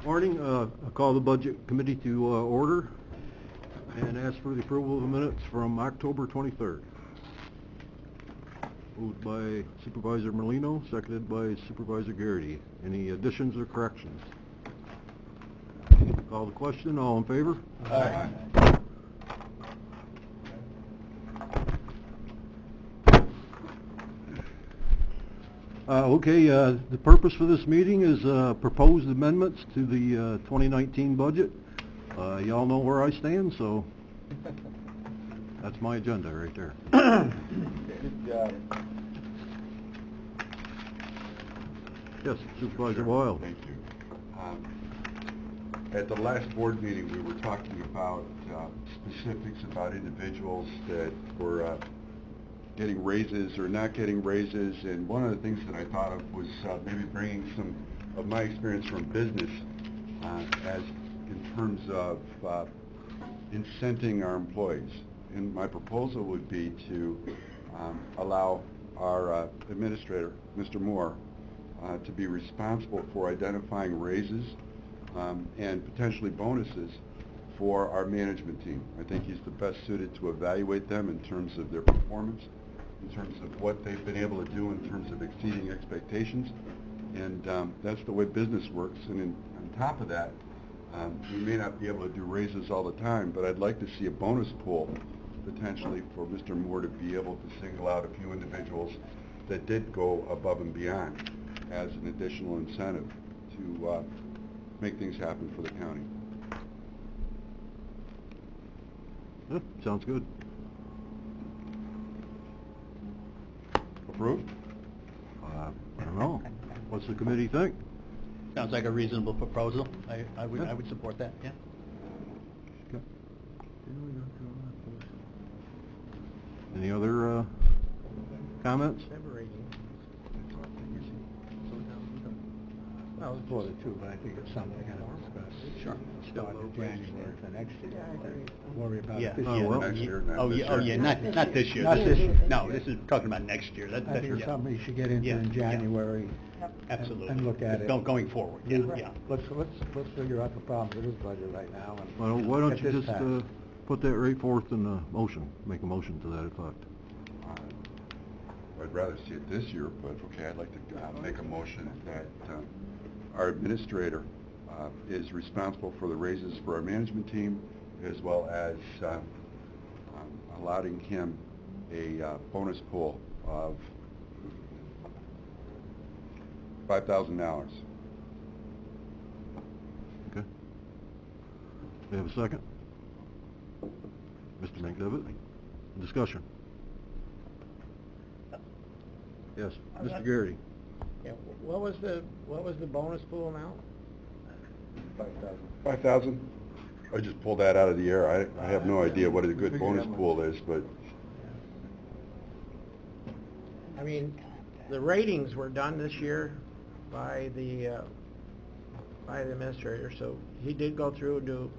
Morning. I call the Budget Committee to order and ask for the approval of the minutes from October 23rd. Moved by Supervisor Merlino, seconded by Supervisor Garrity. Any additions or corrections? Call the question. All in favor? Aye. The purpose for this meeting is proposed amendments to the 2019 budget. Y'all know where I stand, so that's my agenda right there. Good job. Yes, Supervisor Wild. Thank you. At the last board meeting, we were talking about specifics about individuals that were getting raises or not getting raises, and one of the things that I thought of was maybe bringing some of my experience from business as in terms of incenting our employees. And my proposal would be to allow our administrator, Mr. Moore, to be responsible for identifying raises and potentially bonuses for our management team. I think he's the best suited to evaluate them in terms of their performance, in terms of what they've been able to do in terms of exceeding expectations, and that's the way business works. And on top of that, we may not be able to do raises all the time, but I'd like to see a bonus pool potentially for Mr. Moore to be able to single out a few individuals that did go above and beyond as an additional incentive to make things happen for the county. Yeah, sounds good. Approved? I don't know. What's the committee think? Sounds like a reasonable proposal. I Yeah. would support that, yeah. Okay. Any other comments? Well, it's for the two, but I think it's something we gotta discuss. Sure. Start in January for next year. Worry about Yeah, it this Oh, year. well. Next year, not Oh, this yeah, year. not this year. Not this year. No, this is talking about next year. I think it's something you should get into Yeah, in yeah. January. Absolutely. And look at it. Going forward, yeah, yeah. Let's figure out the problems with this budget right now. And Well, why don't get you this just passed. put that right forth in the motion, make a motion to that effect. I'd rather see it this year, but okay, I'd like to make a motion that our administrator is responsible for the raises for our management team, as well as allowing him a bonus pool of $5,000. Okay. We have a second? Mr. McDevitt? Discussion? Yes, Mr. Garrity? Yeah, what was the bonus pool amount? 5,000? I just pulled that out of the air. I have no idea what a good Figure bonus that pool much. is, but I mean, the ratings were done this year by the administrator, so he did go through and do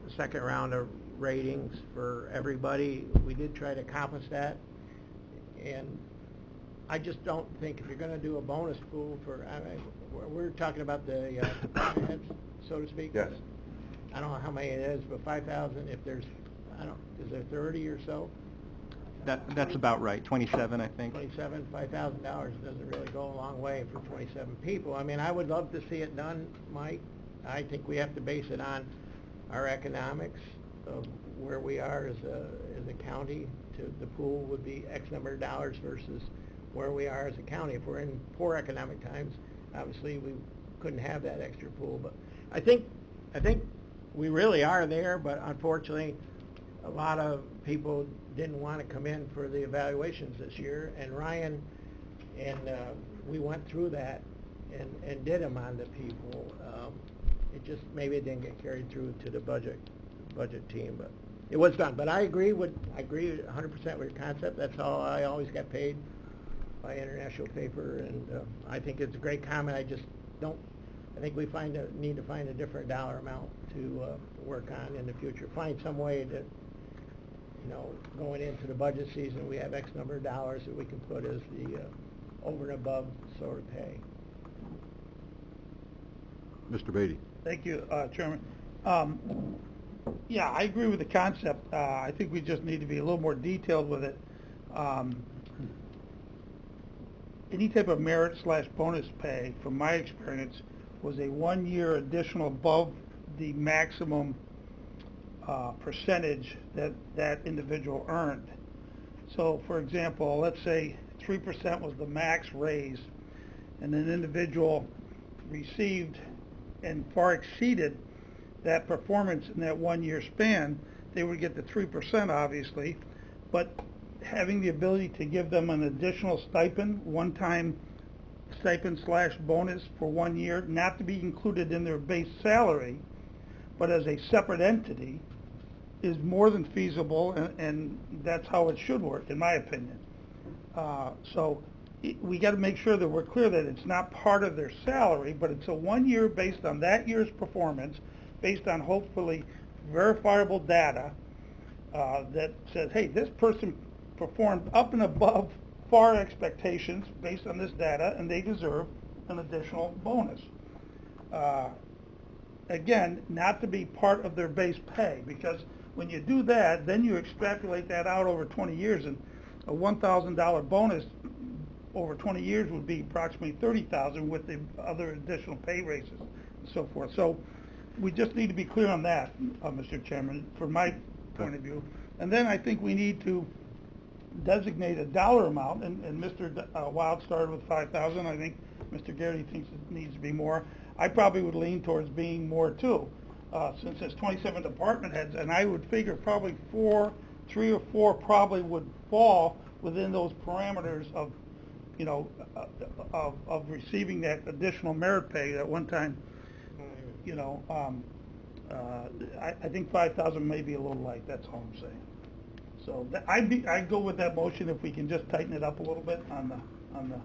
the second round of ratings for everybody. We did try to accomplish that, and I just don't think if you're gonna do a bonus pool for, I mean, we're talking about the department heads, so to speak. yes. I don't know how many it is, but 5,000, if there's, is there 30 or so? That's about right, 27, I think. 27, $5,000 doesn't really go a long way for 27 people. I mean, I would love to see it done, Mike. I think we have to base it on our economics of where we are as a county. The pool would be X number of dollars versus where we are as a county. If we're in poor economic times, obviously we couldn't have that extra pool. But I think we really are there, but unfortunately, a lot of people didn't want to come in for the evaluations this year, and Ryan and we went through that and did them on the people. Maybe it didn't get carried through to the budget team, but it was done. But I agree 100% with your concept. That's how I always got paid, by International Paper, and I think it's a great comment. I think we need to find a different dollar amount to work on in the future. Find some way that, going into the budget season, we have X number of dollars that we can put as the over and above sort of pay. Mr. Beatty? Thank you, Chairman. Yeah, I agree with the concept. I think we just need to be a little more detailed with it. Any type of merit/bonus pay, from my experience, was a 1-year additional above the maximum percentage that that individual earned. So, for example, let's say 3% was the max raise, and an individual received and far exceeded that performance in that 1-year span, they would get the 3%, obviously, but having the ability to give them an additional stipend, one-time stipend/bonus for 1 year, not to be included in their base salary, but as a separate entity, is more than feasible, and that's how it should work, in my opinion. We got to make sure that we're clear that it's not part of their salary, but it's a 1 year based on that year's performance, based on hopefully verifiable data that says, hey, this person performed up and above far expectations based on this data, and they deserve an additional bonus. Again, not to be part of their base pay, because when you do that, then you extrapolate that out over 20 years, and a $1,000 bonus over 20 years would be approximately $30,000 with the other additional pay raises and so forth. So we just need to be clear on that, Mr. Chairman, from my point of view. And then I think we need to designate a dollar amount, and Mr. Wild started with $5,000. I think Mr. Garrity thinks it needs to be more. I probably would lean towards being more too, since there's 27 department heads, and I would figure probably 3 or 4 probably would fall within those parameters of, of receiving that additional merit pay at one time. I think 5,000 may be a little light. That's all I'm saying. So I'd go with that motion if we can just tighten it up a little bit on the.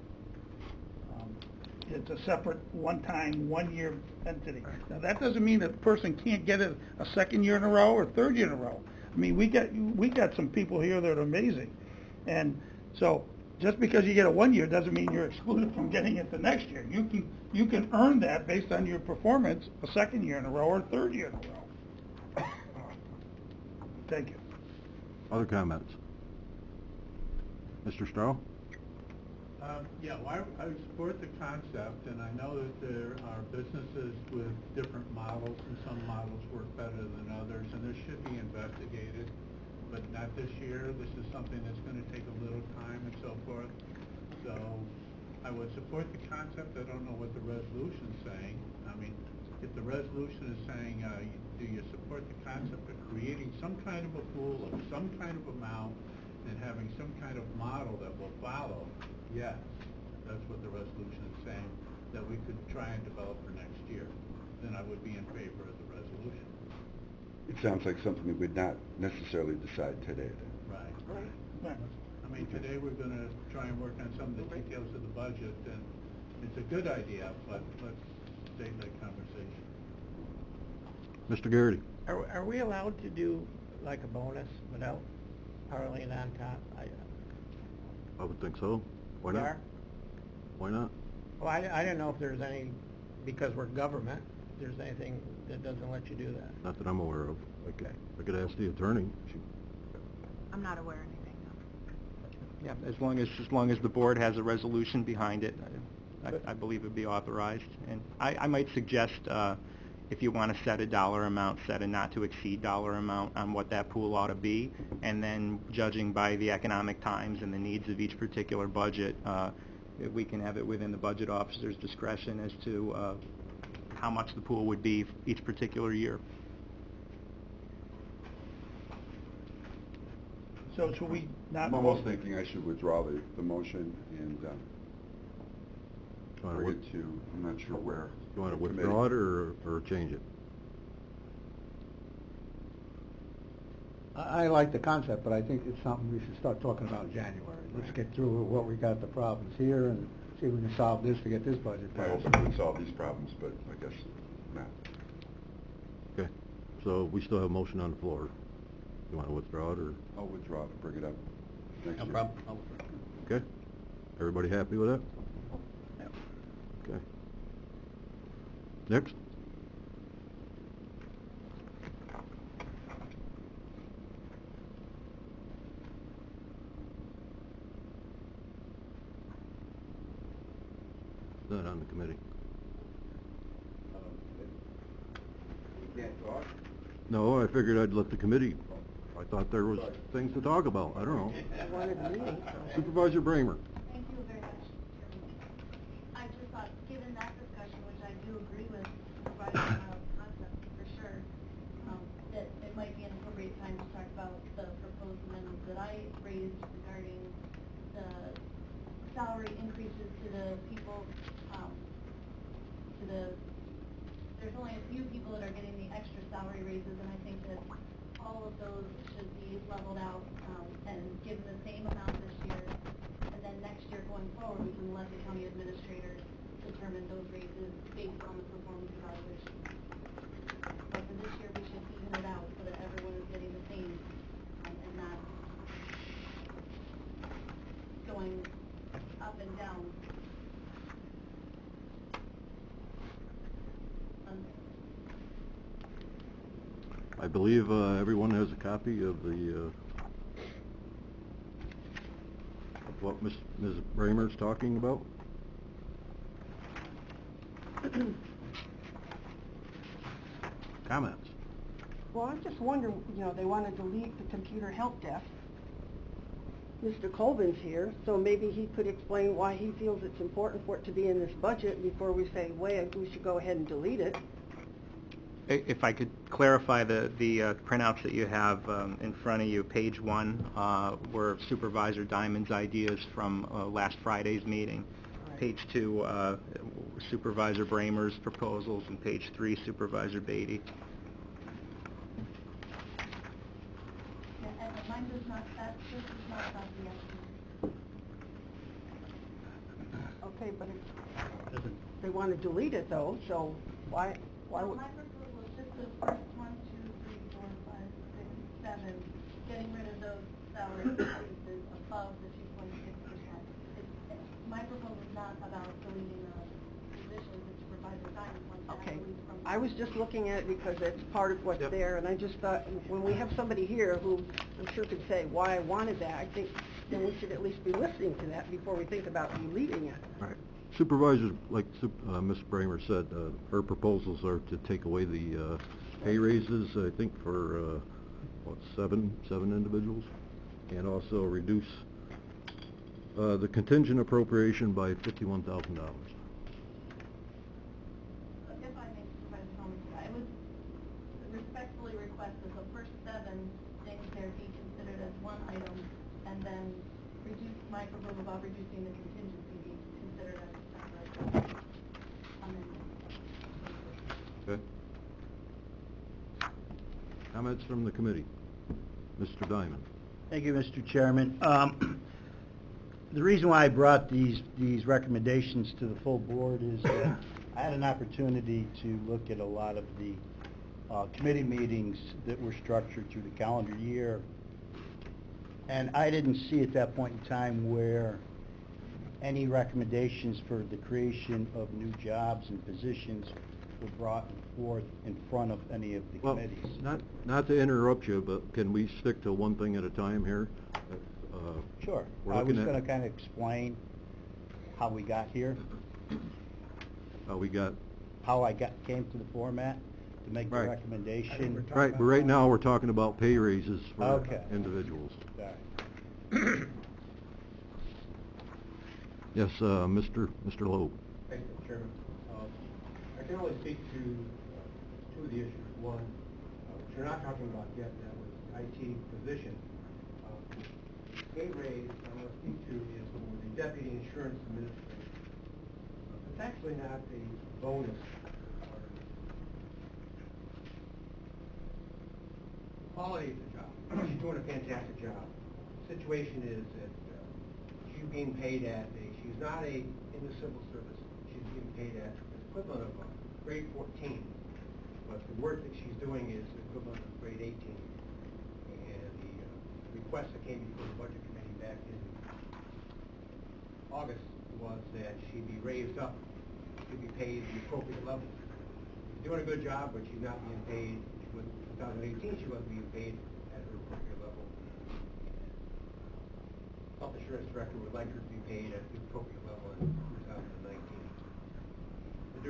It's a separate one-time, 1-year entity. Now that doesn't mean that person can't get it a second year in a row or third year in a row. I mean, we got some people here that are amazing, and so just because you get a 1 year doesn't mean you're excluded from getting it the next year. You can earn that based on your performance a second year in a row or third year in a row. Thank you. Other comments? Mr. Straugh? Yeah, well, I support the concept, and I know that there are businesses with different models, and some models work better than others, and this should be investigated, but not this year. This is something that's going to take a little time and so forth. So I would support the concept. I don't know what the resolution's saying. I mean, if the resolution is saying, do you support the concept of creating some kind of a pool of some kind of amount and having some kind of model that will follow? Yes, that's what the resolution is saying, that we could try and develop for next year. Then I would be in favor of the resolution. It sounds like something that we'd not necessarily decide today then. Right. I mean, today we're going to try and work on some of the details of the budget, and it's a good idea, but let's save that conversation. Mr. Garrity? Are we allowed to do like a bonus without Arlene on top? I would think so. Why We not? are? Why not? Well, I didn't know if there's any, because we're government, if there's anything that doesn't let you do that. Not that I'm aware of. Okay. I could ask the attorney. I'm not aware of anything, no. Yeah, as long as the board has a resolution behind it, I believe it'd be authorized. And I might suggest, if you want to set a dollar amount, set a not to exceed dollar amount on what that pool ought to be, and then judging by the economic times and the needs of each particular budget, if we can have it within the budget officer's discretion as to how much the pool would be each particular year. So should we not? I'm almost thinking I should withdraw the motion and bring it to, I'm not sure where. You want to Committee. withdraw it or change it? I like the concept, but I think it's something we should start talking about in January. Let's get through what we got the problems here and see if we can solve this to get this budget I passed. also would solve these problems, but I guess not. Okay, so we still have a motion on the floor. You want to withdraw it, or? I'll withdraw to bring it up next No year. problem. Okay, everybody happy with that? Okay. Next? then on the committee. You can't talk? No, I figured I'd let the committee, I thought there was things to talk about, I don't know. I wanted a meeting. Supervisor Bramer. Thank you very much, Chairman. I just thought, given that discussion, which I do agree with Supervisor concept for sure, that it might be an appropriate time to talk about the proposed amendments that I raised regarding the salary increases to the people, there's only a few people that are getting the extra salary raises, and I think that all of those should be leveled out, and given the same amount this year. And then next year going forward, we can let the county administrator determine those raises based on the performance evaluation. But for this year, we should even it out so that everyone is getting the same, and not going up and down. I believe everyone has a copy of the, of what Ms. Bramer's talking about. Comments? Well, I'm just wondering, they want to delete the computer help desk. Mr. Colvin's here, so maybe he could explain why he feels it's important for it to be in this budget before we say, wait, we should go ahead and delete it. If I could clarify the printouts that you have in front of you, page 1 were Supervisor Diamond's ideas from last Friday's meeting. Right. Page 2, Supervisor Bramer's proposals, and page 3, Supervisor Beatty. Yeah, and mine does not, this is not about the estimate. Okay, but they want to delete it though, so why Well, would... my proposal is just the first 1, 2, 3, 4, 5, 6, 7, getting rid of those salary increases above the 2.6%. My proposal is not about deleting the positions that Supervisor Diamond wants to Okay, have released from. I was just looking at it because it's part of what's Yep. there, and I just thought, when we have somebody here who I'm sure could say why I wanted that, I think then we should at least be listening to that before we think about deleting it. Right. Supervisors, like Ms. Bramer said, her proposals are to take away the pay raises, I think, for, seven individuals, and also reduce the contingent appropriation by $51,000. If I may, Supervisor Thomas, I would respectfully request that the first 7 things there be considered as one item, and then my proposal about reducing the contingency be considered as a separate amendment. Okay. Comments from the committee? Mr. Diamond. Thank you, Mr. Chairman. The reason why I brought these recommendations to the full board is that I had an opportunity to look at a lot of the committee meetings that were structured through the calendar year, and I didn't see at that point in time where any recommendations for the creation of new jobs and positions were brought forth in front of any of the Well, committees. not to interrupt you, but can we stick to one thing at a time here? Sure. We're I was looking at- going to kind of explain how we got here, We got, how I came to the format to make the Right. recommendation. right, but right now, we're talking about pay raises for Okay. individuals. Sorry. Yes, Mr. Loeb. Thank you, Chairman. I can only speak to two of the issues. One, which you're not talking about yet, that was IT position. Pay raise I want to speak to is for the deputy insurance administrator. It's actually not a bonus. Quality of the job. She's doing a fantastic job. The situation is that she's being paid at she's not in the civil service. She's being paid at the equivalent of grade 14. But the work that she's doing is equivalent of grade 18. And the request that came before the Budget Committee back in August was that she be raised up to be paid the appropriate level. She's doing a good job, but she's not being paid. She was, in 2018, she wasn't being paid at her appropriate level. Health Insurance Director would like her to be paid at the appropriate level in 2019.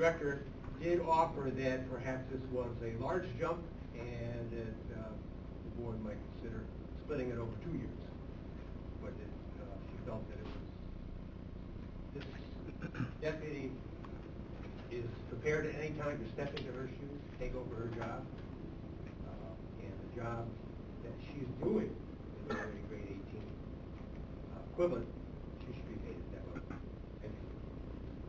director did offer that perhaps this was a large jump and that the board might consider splitting it over 2 years. But she felt that it was, this deputy is prepared at any time to step into her shoes, take over her job, and the job that she's doing is already grade 18 equivalent. She should be paid at that level. Thank you.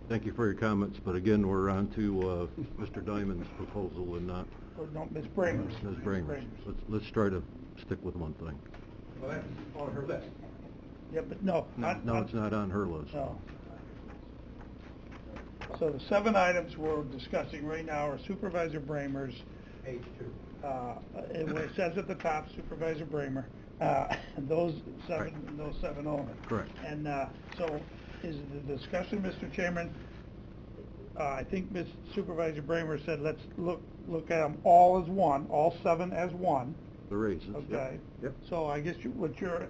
Thank you for your comments, but again, we're on to Mr. Diamond's proposal and not Or no, Ms. Bramer's. Ms. Bramer's. Let's try to stick with one thing. Well, that's on her list. Yeah, but no. No, it's not on her list. No. So the 7 items we're discussing right now are Supervisor Bramer's. Page 2. It says at the top Supervisor Bramer, those seven only. Correct. And so is the discussion, Mr. Chairman, I think Ms. Supervisor Bramer said let's look at them all as one, all 7 as one. The raises. Okay. Yep. So I guess what you're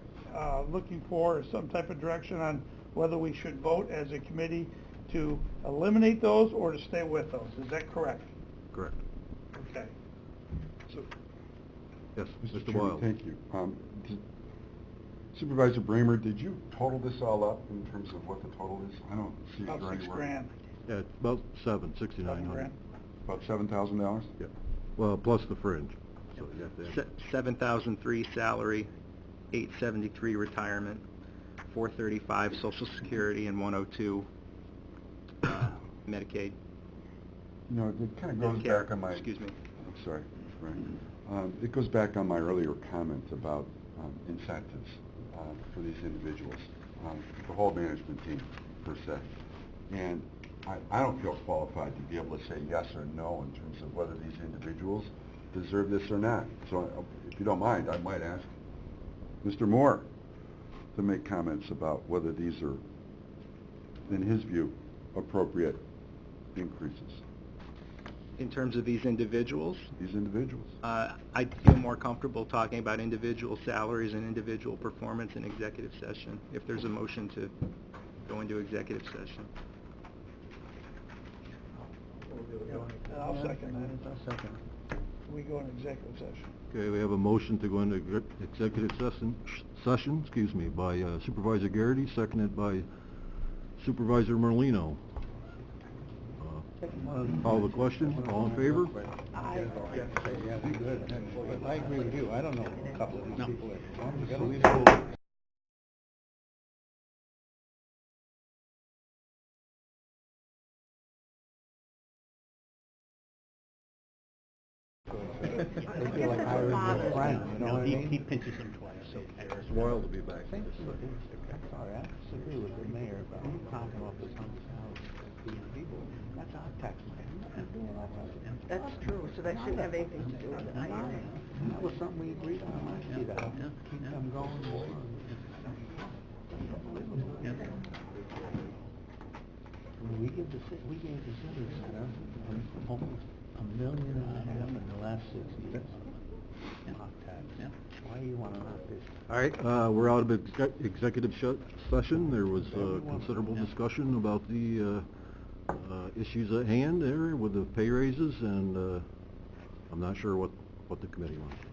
looking for is some type of direction on whether we should vote as a committee to eliminate those or to stay with those. Is that correct? Correct. Okay. So, Yes, Mr. Chairman, Wild. thank you. Supervisor Bramer, did you total this all up in terms of what the total is? I don't see it about here $6 anywhere. grand. Yeah, it's about 6,900. About $7,000? Yep. Well, plus the fringe. So you have to add- 7,003 salary, 873 retirement, 435 Social Security, and 102 Medicaid. You know, it kind of goes Medicare, back on my... excuse me. I'm sorry, Mr. Frank. It goes back on my earlier comment about incentives for these individuals, the whole management team, per se. And I don't feel qualified to be able to say yes or no in terms of whether these individuals deserve this or not. So if you don't mind, I might ask Mr. Moore to make comments about whether these are, in his view, appropriate increases. In terms of these individuals, These individuals. I'd feel more comfortable talking about individual salaries and individual performance in executive session, if there's a motion to go into executive session. I'll second that. I'll second. We go into executive session. Okay, we have a motion to go into executive session, by Supervisor Garrity, seconded by Supervisor Merlino. Call the question, all in favor? Yeah, be good. I agree with you. I don't know a couple of these people. They feel like hiring their friend, you know what I mean? He pinches them twice, so. It's wild to be back. I'm sorry, I disagree with the mayor about talking about the these people. That's our tax money. We're not doing all that. That's true, so that shouldn't have anything to do with it. I agree. That was something we agreed on last year, to help keep them going more. We gave the civic center almost $1.5 million in the last 6 years. Off tax. Why do you want to knock this? All right, we're out of executive session. There was considerable discussion about the issues at hand there with the pay raises, and I'm not sure what the committee wants to do.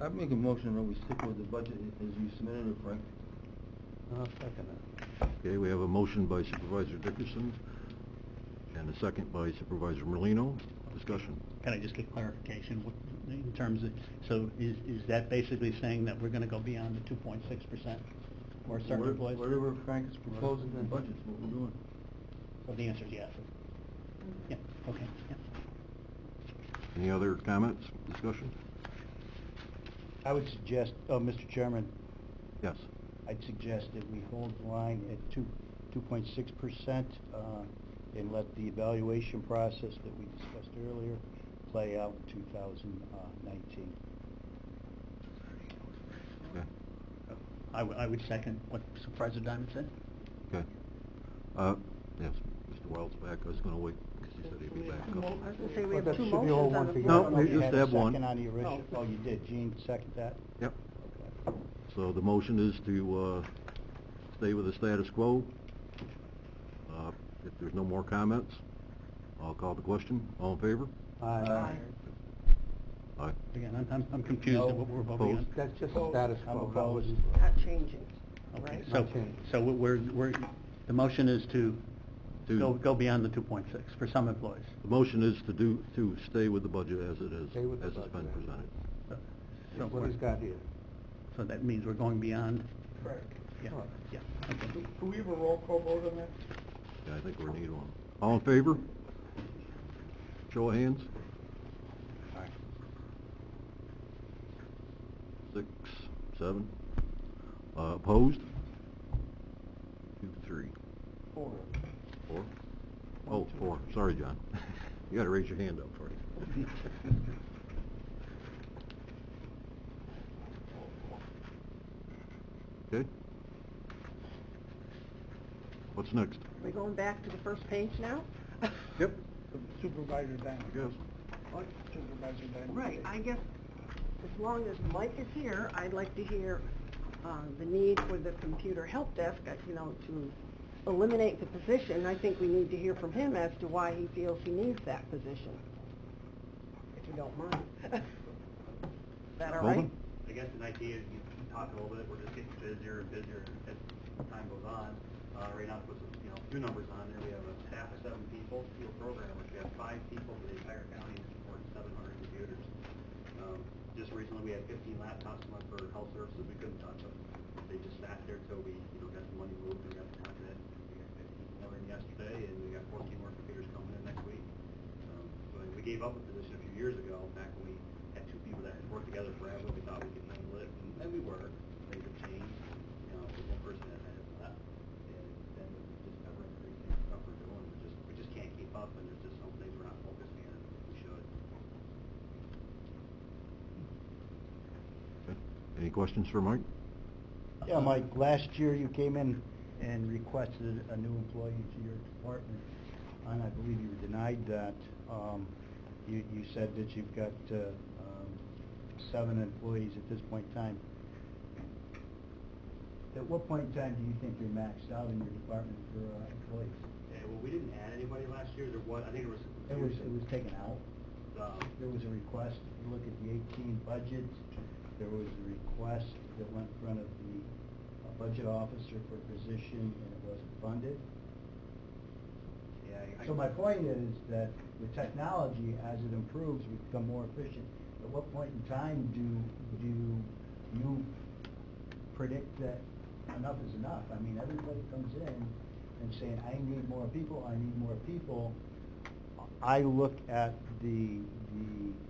I make a motion that we stick with the budget as you submitted it, Frank. I'll second it. Okay, we have a motion by Supervisor Dickerson and a second by Supervisor Merlino. Discussion. Can I just get clarification in terms of, so is that basically saying that we're going to go beyond the 2.6% for certain employees? Whatever Frank is proposing in the budget is what we're doing. So the answer is yes. Yeah, okay, yeah. Any other comments, discussion? I would suggest, Mr. Chairman, Yes. I'd suggest that we hold the line at 2.6% and let the evaluation process that we discussed earlier play out in 2019. Okay. I would second what Supervisor Diamond said. Okay. Yes, Mr. Wild's back. I was going to wait because he said he'd be back. I was going to say we But have that 2 should be all motions one on the together. floor. No, we You just had a have one. second on the original. Oh, you did. Gene seconded that? Yep. Okay. So the motion is to stay with the status quo. If there's no more comments, I'll call the question. All in favor? Aye. Aye. Again, I'm confused at what we're voting on. Opposed? That's just a status I'm quo. opposed. Not changing, Okay, right? so, Not changed. so we're, the motion is to To- go beyond the 2.6 for some employees. The motion is to stay with the budget as it is, Stay with the as it's been budget. presented. So That's what he's got here. So that means we're going beyond? Correct. Yeah, Correct. yeah, okay. Do we have a roll call vote on that? Yeah, I think we're in need one. All in favor? Show of hands. Aye. 6, 7. Opposed? 2, 3. 4. 4? Oh, 4. Sorry, John. You gotta raise your hand up for you. Okay. What's next? We going back to the first page now? Yep. Supervisor Diamond. I guess. Supervisor Diamond. Right, I guess, as long as Mike is here, I'd like to hear, the need for the computer help desk, to eliminate the position. I think we need to hear from him as to why he feels he needs that position, if you don't mind. Is that all right? Colvin? I guess an idea is you talk a little bit, we're just getting busier and busier as time goes on. Right now, to put some, a few numbers on there, we have a staff of 7 people, field programmers, we have 5 people for the entire county and support 700 computers. Just recently, we had 15 laptops come up for health services, we couldn't touch them. They just sat there till we, got the money moved, we got the contract. We got 15 more in yesterday, and we got 14 more computers coming in next week. So we gave up a position a few years ago, back when we had 2 people that had worked together forever, we thought we could handle it, and we were. Things have changed, with one person that has left, and then with just ever increasing stuff we're doing, we just can't keep up, and there's just some things we're not focusing on as we should. Okay. Any questions for Mike? Yeah, Mike, last year you came in and requested a new employee to your department, and I believe you were denied that. You said that you've got 7 employees at this point in time. At what point in time do you think you're maxed out in your department for employees? Yeah, well, we didn't add anybody last year, there was, I think it was. It was taken out. There was a request, you look at the 18 budget, there was a request that went in front of the budget officer for a position, and it wasn't funded. Yeah, So my point is that with technology, as it improves, we become more efficient. At what point in time do you predict that enough is enough? I mean, everybody comes in and saying, I need more people, I need more people. I look at the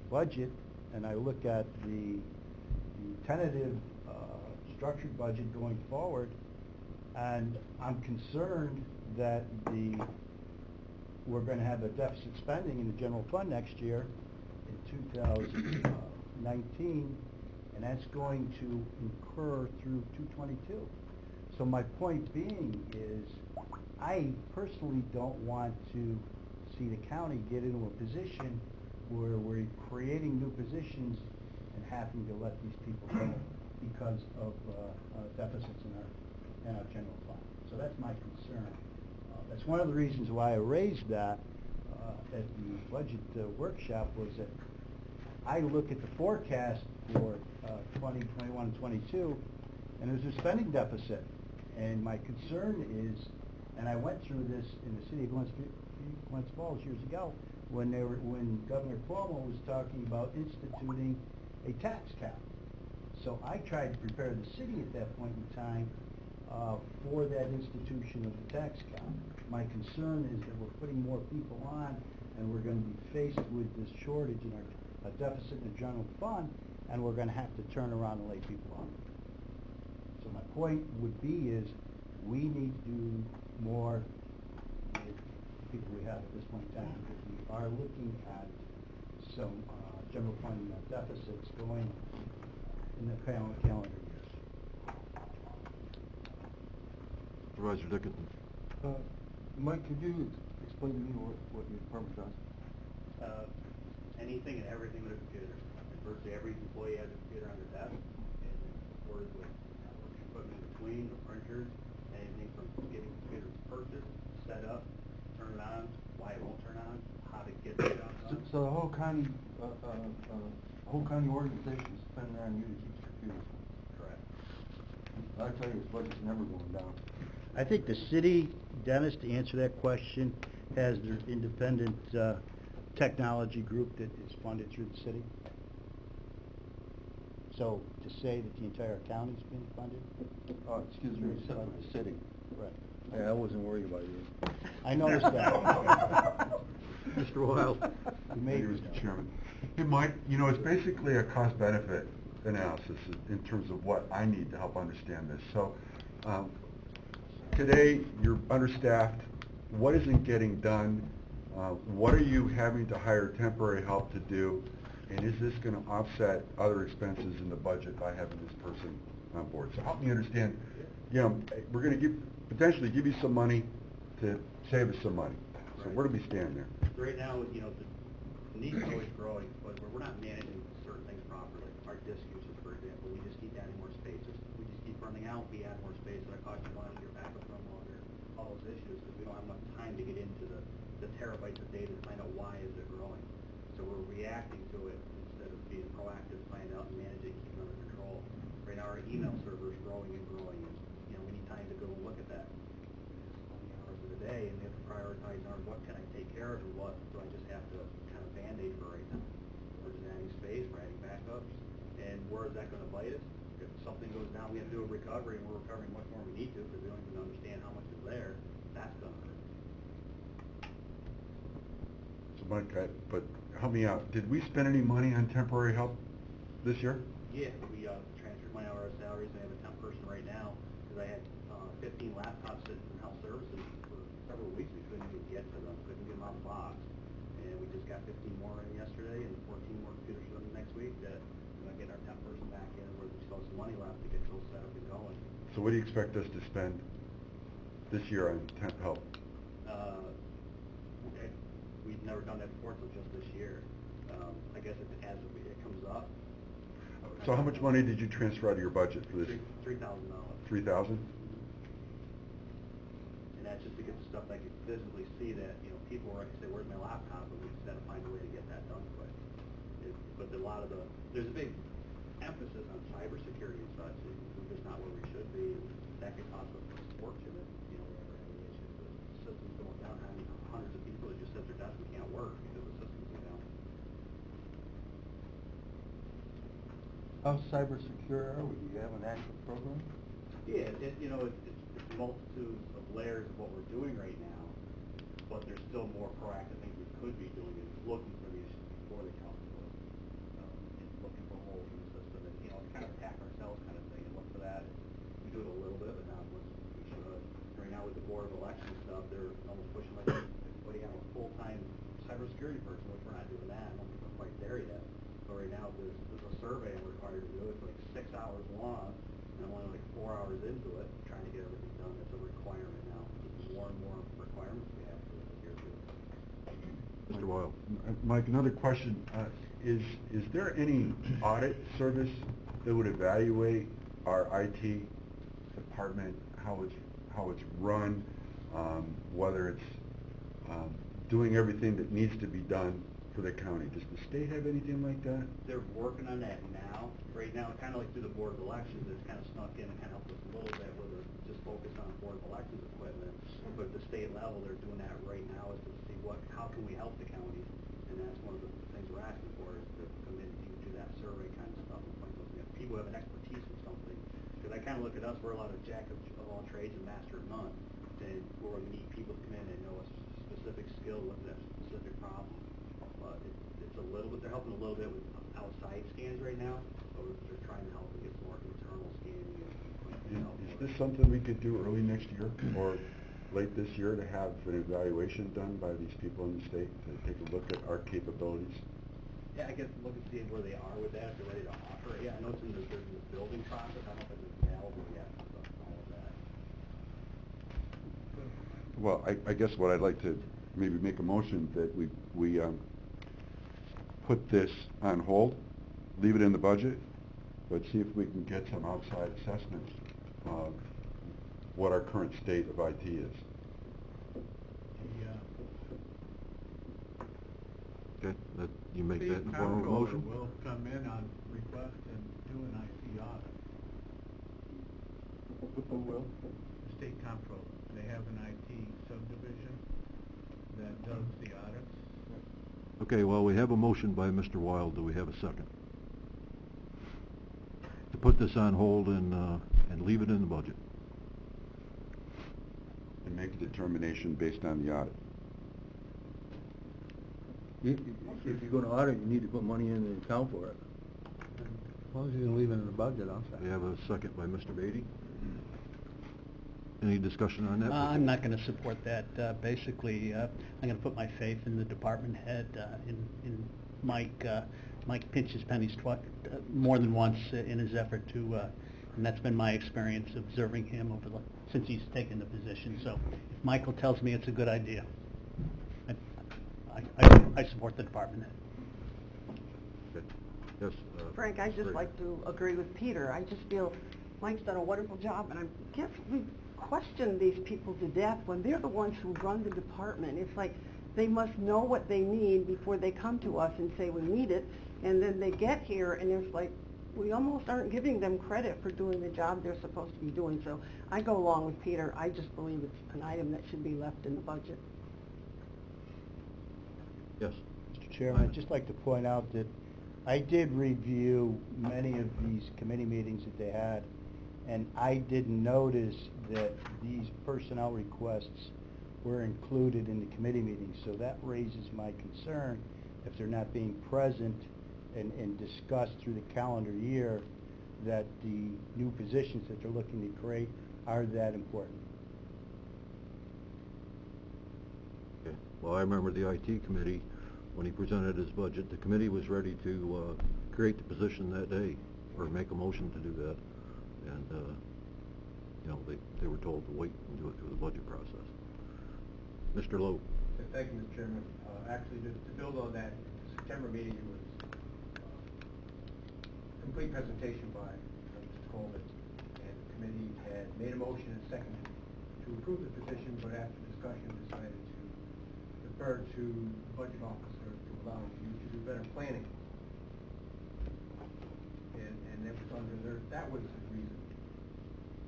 budget, and I look at the tentative structured budget going forward, and I'm concerned that we're going to have a deficit spending in the general fund next year in 2019, and that's going to incur through 222. So my point being is, I personally don't want to see the county get into a position where we're creating new positions and having to let these people go because of deficits in our general fund. So that's my concern. That's one of the reasons why I raised that at the budget workshop, was that I look at the forecast for 20, 21, and 22, and there's a spending deficit. And my concern is, and I went through this in the city of Glens Falls years ago, when Governor Cuomo was talking about instituting a tax cap. So I tried to prepare the city at that point in time for that institution of the tax cap. My concern is that we're putting more people on, and we're going to be faced with this shortage in our deficit in the general fund, and we're going to have to turn around and lay people off. So my point would be is, we need to do more with the people we have at this point in time, because we are looking at some general fund deficits going in the calendar years. Supervisor Dickinson. Mike, could you explain to me what your department does? Anything and everything with a computer. Virtually every employee has a computer on their desk, and it's supported with network equipment in between, the printers, and it, set up, turn it on, why it won't turn on, how to get the job So done. so the whole county organization is spending on you to keep the computers? Correct. I tell you, this budget's never going down. I think the city, Dennis, to answer that question, has their independent technology group that is funded through the city. So to say that the entire county's being funded? Oh, excuse me, you said the city. Right. Yeah, I wasn't worried about you. I noticed that. Mr. Wild. You made Thank me you, know. Mr. Chairman. Hey, Mike, you know, it's basically a cost-benefit analysis in terms of what I need to help understand this. So, today, you're understaffed. What isn't getting done? What are you having to hire temporary help to do? And is this going to offset other expenses in the budget by having this person on board? So help me understand, you know, we're going to potentially give you some money to save us some money. So where do we stand there? Right now, you know, the need is always growing, but we're not managing certain things properly. Our disk usage, for example, we just keep adding more spaces. We just keep running out, we add more space, so it costs you money, your backup run longer, all those issues, because we don't have enough time to get into the terabytes of data to find out why is it growing. So we're reacting to it instead of being proactive, find out and manage it, keep it under control. Right now, our email server is growing and growing, and, you know, we need time to go and look at that. It's 20 hours of the day, and we have to prioritize our, what can I take care of, and what do I just have to kind of Band-Aid for right now? We're just adding space, we're adding backups, and where is that gonna bite us? If something goes down, we have to do a recovery, and we're recovering much more than we need to, because we don't even understand how much is there, that's gonna hurt. So Mike, but help me out. Did we spend any money on temporary help this year? Yeah, we transferred money out of our salaries, and I have a temp person right now, because I had 15 laptops sitting in health services for several weeks, we couldn't even get to them, couldn't get them out of the box. And we just got 15 more in yesterday, and 14 more computers for them next week, that we're gonna get our temp person back in, where we still have some money left to get those set up and going. So what do you expect us to spend this year on temp help? We've never done that before, so just this year. I guess as it comes up. So how much money did you transfer out of your budget for this? $3,000. 3,000? And that's just to get the stuff that I can physically see that, you know, people are, say, where's my laptop? But we just gotta find a way to get that done quick. But there's a big emphasis on cybersecurity and such. We're just not where we should be. And that could cost us a fortune if, you know, we ever have any issues with systems going down. Having hundreds of people that just sit at their desk and can't work because the systems go down. How cyber secure are we? Do you have an active program? Yeah, you know, it's multitudes of layers of what we're doing right now, but there's still more proactive things we could be doing, is looking for the issues before they come to us, and looking for holes in the system, and, you know, kind of attack ourselves kind of thing, and look for that. We do it a little bit, but not as much as we should. Right now with the Board of Election stuff, they're almost pushing like everybody have a full-time cybersecurity person, which we're not doing that. I don't think we're quite there yet. But right now, there's a survey I'm required to do. It's like 6 hours long, and I'm only like 4 hours into it, trying to get everything done. It's a requirement now. There's more and more requirements we have to adhere to. Mr. Wild. Mike, another question. Is there any audit service that would evaluate our IT department, how it's run, whether it's doing everything that needs to be done for the county? Does the state have anything like that? They're working on that now. Right now, kind of like through the Board of Elections, it's kind of snuck in and kind of helped us a little bit where they're just focused on Board of Elections equipment. But at the state level, they're doing that right now, is to see how can we help the counties? And that's one of the things we're asking for, is to come in and do that survey kind of stuff and find those, if people have an expertise in something. Because I kind of look at us, we're a lot of jack of all trades and master of none. And where we need people to come in and know a specific skill, look at that specific problem. It's a little bit, they're helping a little bit with outside scans right now, so they're trying to help and get some more internal scanning and Is this something we could do early next year or late this year, to have an evaluation done by these people in the state to take a look at our capabilities? Yeah, I guess look and see where they are with that, if they're ready to offer it. Yeah, I know it's in the building process, I don't think it's available yet, so all of that. Well, I guess what I'd like to maybe make a motion that we put this on hold, leave it in the budget, but see if we can get some outside assessments of what our current state of IT is. Okay, that, you make that State in form of a comptroller motion? will come in on request and do an IT audit. Who will? The state comptroller, they have an IT subdivision that does the audits. Okay, well, we have a motion by Mr. Wild. Do we have a second? To put this on hold and leave it in the budget. And make a determination based on the audit. If you're gonna audit, you need to put money in the account for it. As long as you're gonna leave it in the budget, I'm We have a second by Mr. Beatty. Any discussion on that? I'm not going to support that. Basically, I'm going to put my faith in the department head, in Mike. Mike pinches pennies more than once in his effort to, and that's been my experience observing him since he's taken the position. So if Michael tells me it's a good idea, I support the department head. Okay. Yes. Frank, I'd just Brady. like to agree with Peter. I just feel Mike's done a wonderful job, and I guess we question these people to death when they're the ones who run the department. It's like they must know what they need before they come to us and say we need it, and then they get here and it's like we almost aren't giving them credit for doing the job they're supposed to be doing. So I go along with Peter. I just believe it's an item that should be left in the budget. Yes. Mr. Chairman, I'd just like to point out that I did review many of these committee meetings that they had, and I did notice that these personnel requests were included in the committee meetings, so that raises my concern if they're not being present and discussed through the calendar year, that the new positions that they're looking to create are that important. Okay. Well, I remember the IT committee, when he presented his budget, the committee was ready to create the position that day, or make a motion to do that. And, you know, they were told to wait and do it through the budget process. Mr. Lowe. Thank you, Mr. Chairman. Actually, to build on that, the September meeting, it was a complete presentation by Mr. Coleman, and the committee had made a motion and seconded to approve the position, but after discussion decided to defer to the budget officer to allow you to do better planning. And that was under that was the reason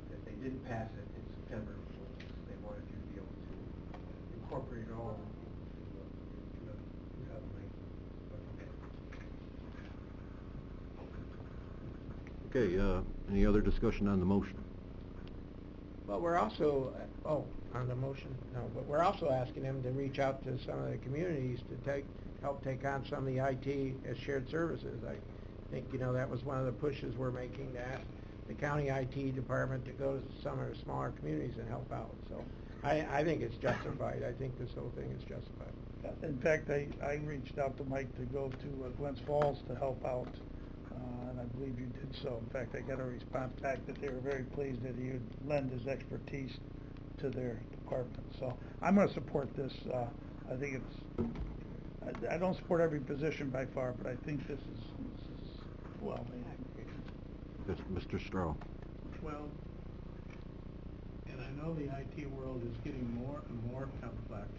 that they didn't pass it in September, was they wanted you to be able to incorporate it all into the 2019 budget. Okay, any other discussion on the motion? But we're also, on the motion, no, but we're also asking them to reach out to some of the communities to help take on some of the IT as shared services. I think, you know, that was one of the pushes we're making, to ask the county IT department to go to some of the smaller communities and help out. So I think it's justified. I think this whole thing is justified. In fact, I reached out to Mike to go to Glens Falls to help out, and I believe you did so. In fact, I got a response back that they were very pleased that he would lend his expertise to their department. So I'm going to support this. I think I don't support every position by far, but I think this is well made. Yes, Mr. Straugh. Well, and I know the IT world is getting more and more complex,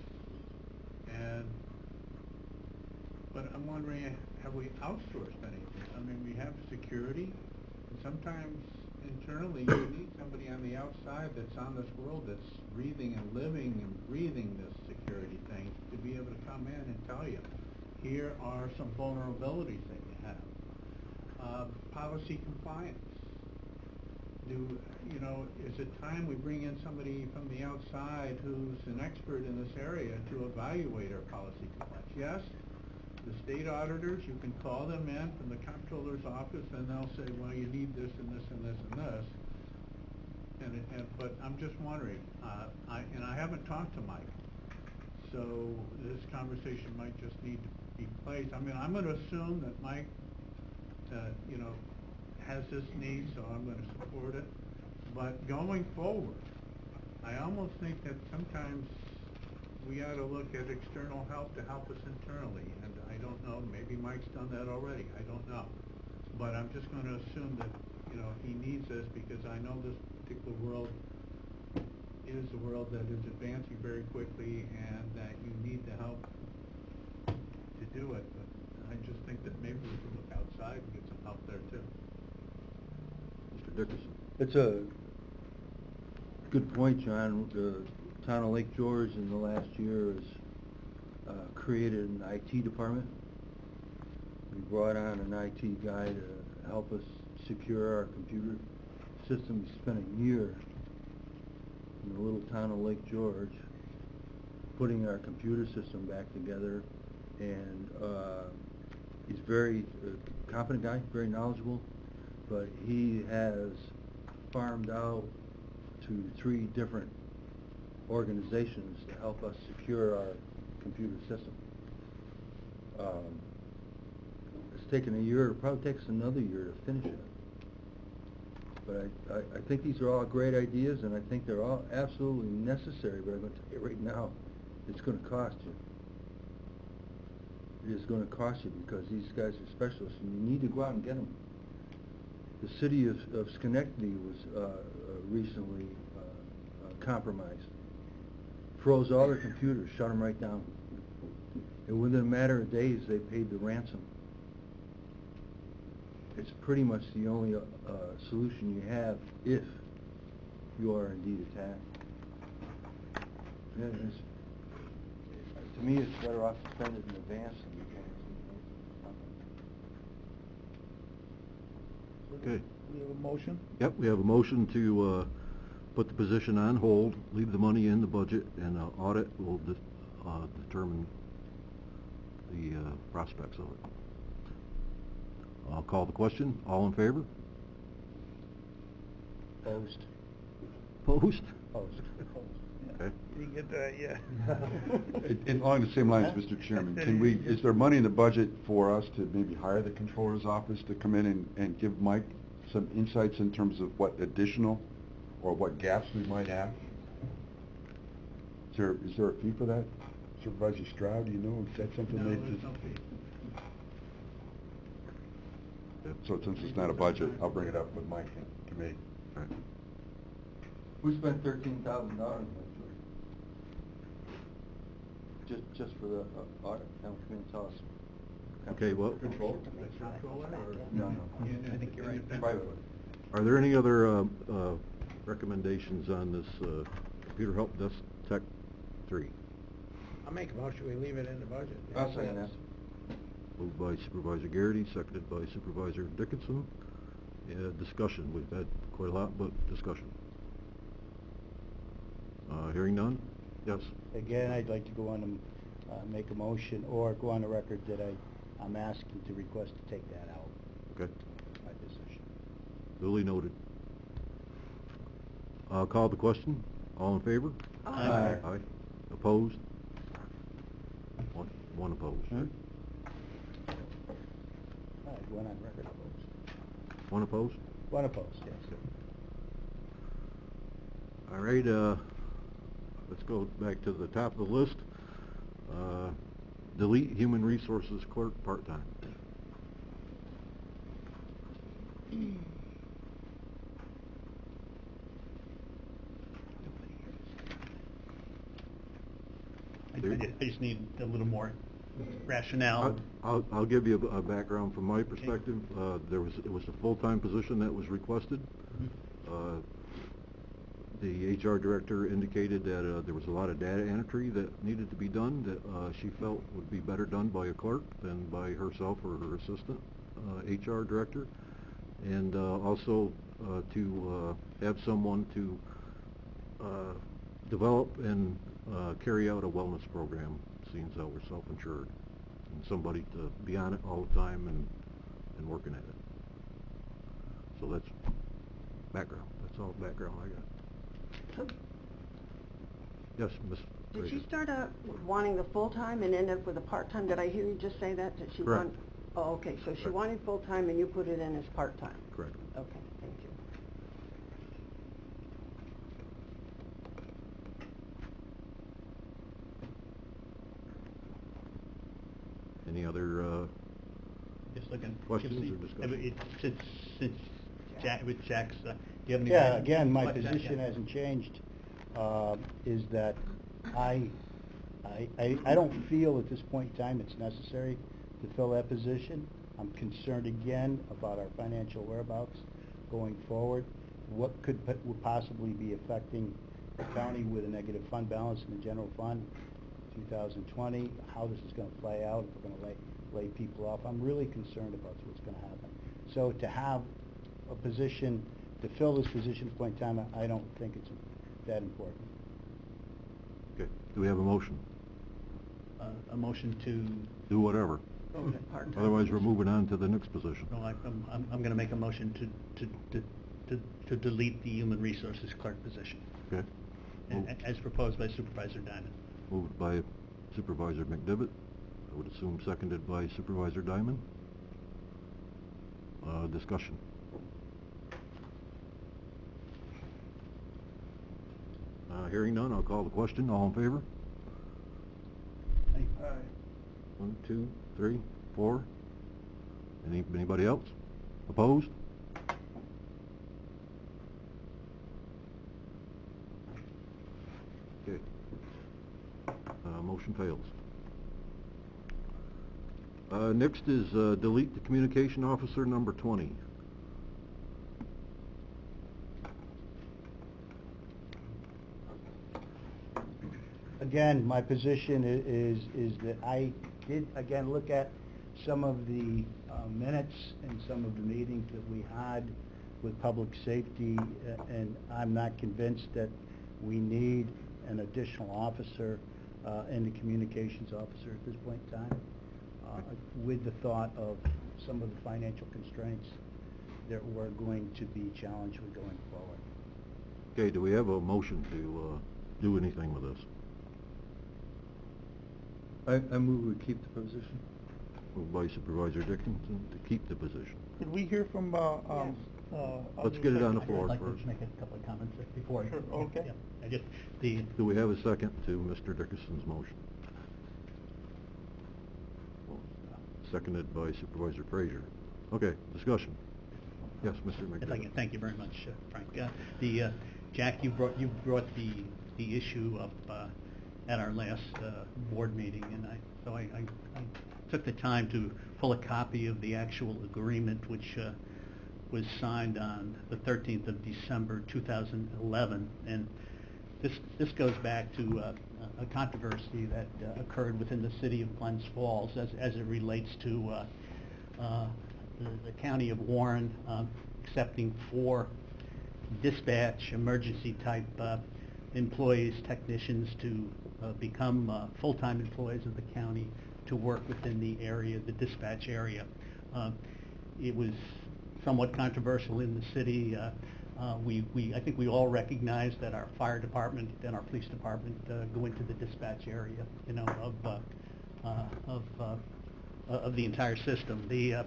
but I'm wondering, have we outsourced anything? I mean, we have security, and sometimes internally you need somebody on the outside that's on this world, that's breathing and living and breathing this security thing, to be able to come in and tell you, here are some vulnerabilities that you have. Policy compliance. Is it time we bring in somebody from the outside who's an expert in this area to evaluate our policy compliance? Yes, the state auditors, you can call them in from the comptroller's office and they'll say, well, you need this and this and this and this. But I'm just wondering, I haven't talked to Mike, so this conversation might just need to be placed. I mean, I'm going to assume that Mike, has this need, so I'm going to support it. But going forward, I almost think that sometimes we ought to look at external help to help us internally. And I don't know, maybe Mike's done that already. I don't know. But I'm just going to assume that, he needs this, because I know this particular world is a world that is advancing very quickly and that you need the help to do it. But I just think that maybe we could look outside and get some help there too. Mr. Dickerson? It's a good point, John. The town of Lake George in the last year has created an IT department. We brought on an IT guy to help us secure our computer system. We spent a year in the little town of Lake George putting our computer system back together, and he's very competent guy, very knowledgeable, but he has farmed out to 3 different organizations to help us secure our computer system. It's taken a year, it'll probably take us another year to finish it. But I think these are all great ideas, and I think they're all absolutely necessary, but I'm going to tell you right now, it's going to cost you. It is going to cost you because these guys are specialists, and you need to go out and get them. The city of Schenectady was recently compromised. Froze all their computers, shut them right down. And within a matter of days, they paid the ransom. It's pretty much the only solution you have if you are indeed attacked. Yeah, to me, it's better off to spend it in advance than you can. Okay. We have a motion? Yep, we have a motion to put the position on hold, leave the money in the budget, and audit will determine the prospects of it. I'll call the question. All in favor? Opposed? Opposed? Opposed. Okay. You get that, yeah. And along the same lines, Mr. Chairman, can we, is there money in the budget for us to maybe hire the controller's office to come in and give Mike some insights in terms of what additional or what gaps we might have? Is there a fee for that? Supervisor Stroud, do you know, is that something No, they there's just... no fee. So since it's not a budget, I'll bring it up with Mike and committee. Right. We spent $13,000 on it. Just for the audit. Now, come in and tell us. Okay, well, Control? Controller or? No. I think you're right. Private. are there any other recommendations on this Computer Help Desk Tech 3? I'll make a motion, we leave it in the budget. I'll second that. Moved by Supervisor Garrity, seconded by Supervisor Dickinson. Discussion, we've had quite a lot, but discussion. Hearing none? Yes? Again, I'd like to go on and make a motion or go on the record that I'm asking to request to take that out. Okay. My position. Duly noted. Call the question. All in favor? Aye. Aye. Opposed? One opposed. All right, going on record opposed. One opposed? One opposed, yes. All right, let's go back to the top of the list. Delete Human Resources Clerk part-time. I just need a little more rationale. I'll give you a background from my perspective. It was a full-time position that was requested. The HR director indicated that there was a lot of data entry that needed to be done that she felt would be better done by a clerk than by herself or her assistant HR director. And also to have someone to develop and carry out a wellness program, seeing that we're self-insured. And somebody to be on it all the time and working at it. So that's background. That's all background I got. Yes, Ms. Did she Fraser. start out wanting the full-time and end up with a part-time? Did I hear you just say that? Did she Correct. want? Oh, okay, so she Correct. wanted full-time and you put it in as part-time? Correct. Okay, thank you. Any other Just looking. questions see- or discussion? Since Jack, with Jack's, do you have any? Yeah, again, my What, Jack, position yeah. hasn't changed. is that I don't feel at this point in time it's necessary to fill that position. I'm concerned again about our financial whereabouts going forward. What would possibly be affecting the county with a negative fund balance in the general fund 2020, how this is going to play out, if we're going to lay people off. I'm really concerned about what's going to happen. So to have a position, to fill this position at this point in time, I don't think it's that important. Okay, do we have a motion? A motion to... Do whatever. Part-time. Otherwise, we're moving on to the next position. No, I'm going to make a motion to delete the human resources clerk position. Okay. As proposed by Supervisor Diamond. Moved by Supervisor McDevitt. I would assume seconded by Supervisor Diamond. Discussion. Hearing none, I'll call the question. All in favor? Aye. 1, 2, 3, 4. Anybody else? Opposed? Okay. Motion fails. Next is delete the communication officer, number 20. Again, my position is that I did, again, look at some of the minutes and some of the meetings that we had with public safety, and I'm not convinced that we need an additional officer and the communications officer at this point in time, with the thought of some of the financial constraints that we're going to be challenged with going forward. Okay, do we have a motion to do anything with this? I move we keep the position. Moved by Supervisor Dickinson to keep the position. Could we hear from, Let's get it on the I'd floor like first. to make a couple of comments before. Sure, okay. Yeah, I just, the... Do we have a second to Mr. Dickinson's motion? Seconded by Supervisor Frazier. Okay, discussion. Yes, Mr. If I can, McDevitt. thank you very much, Frank. Jack, you brought the issue up at our last board meeting, and so I took the time to pull a copy of the actual agreement, which was signed on the 13th of December 2011, and this goes back to a controversy that occurred within the city of Glens Falls as it relates to the county of Warren accepting 4 dispatch emergency type employees, technicians to become full-time employees of the county to work within the area, the dispatch area. It was somewhat controversial in the city. I think we all recognize that our fire department and our police department go into the dispatch area, of the entire system. The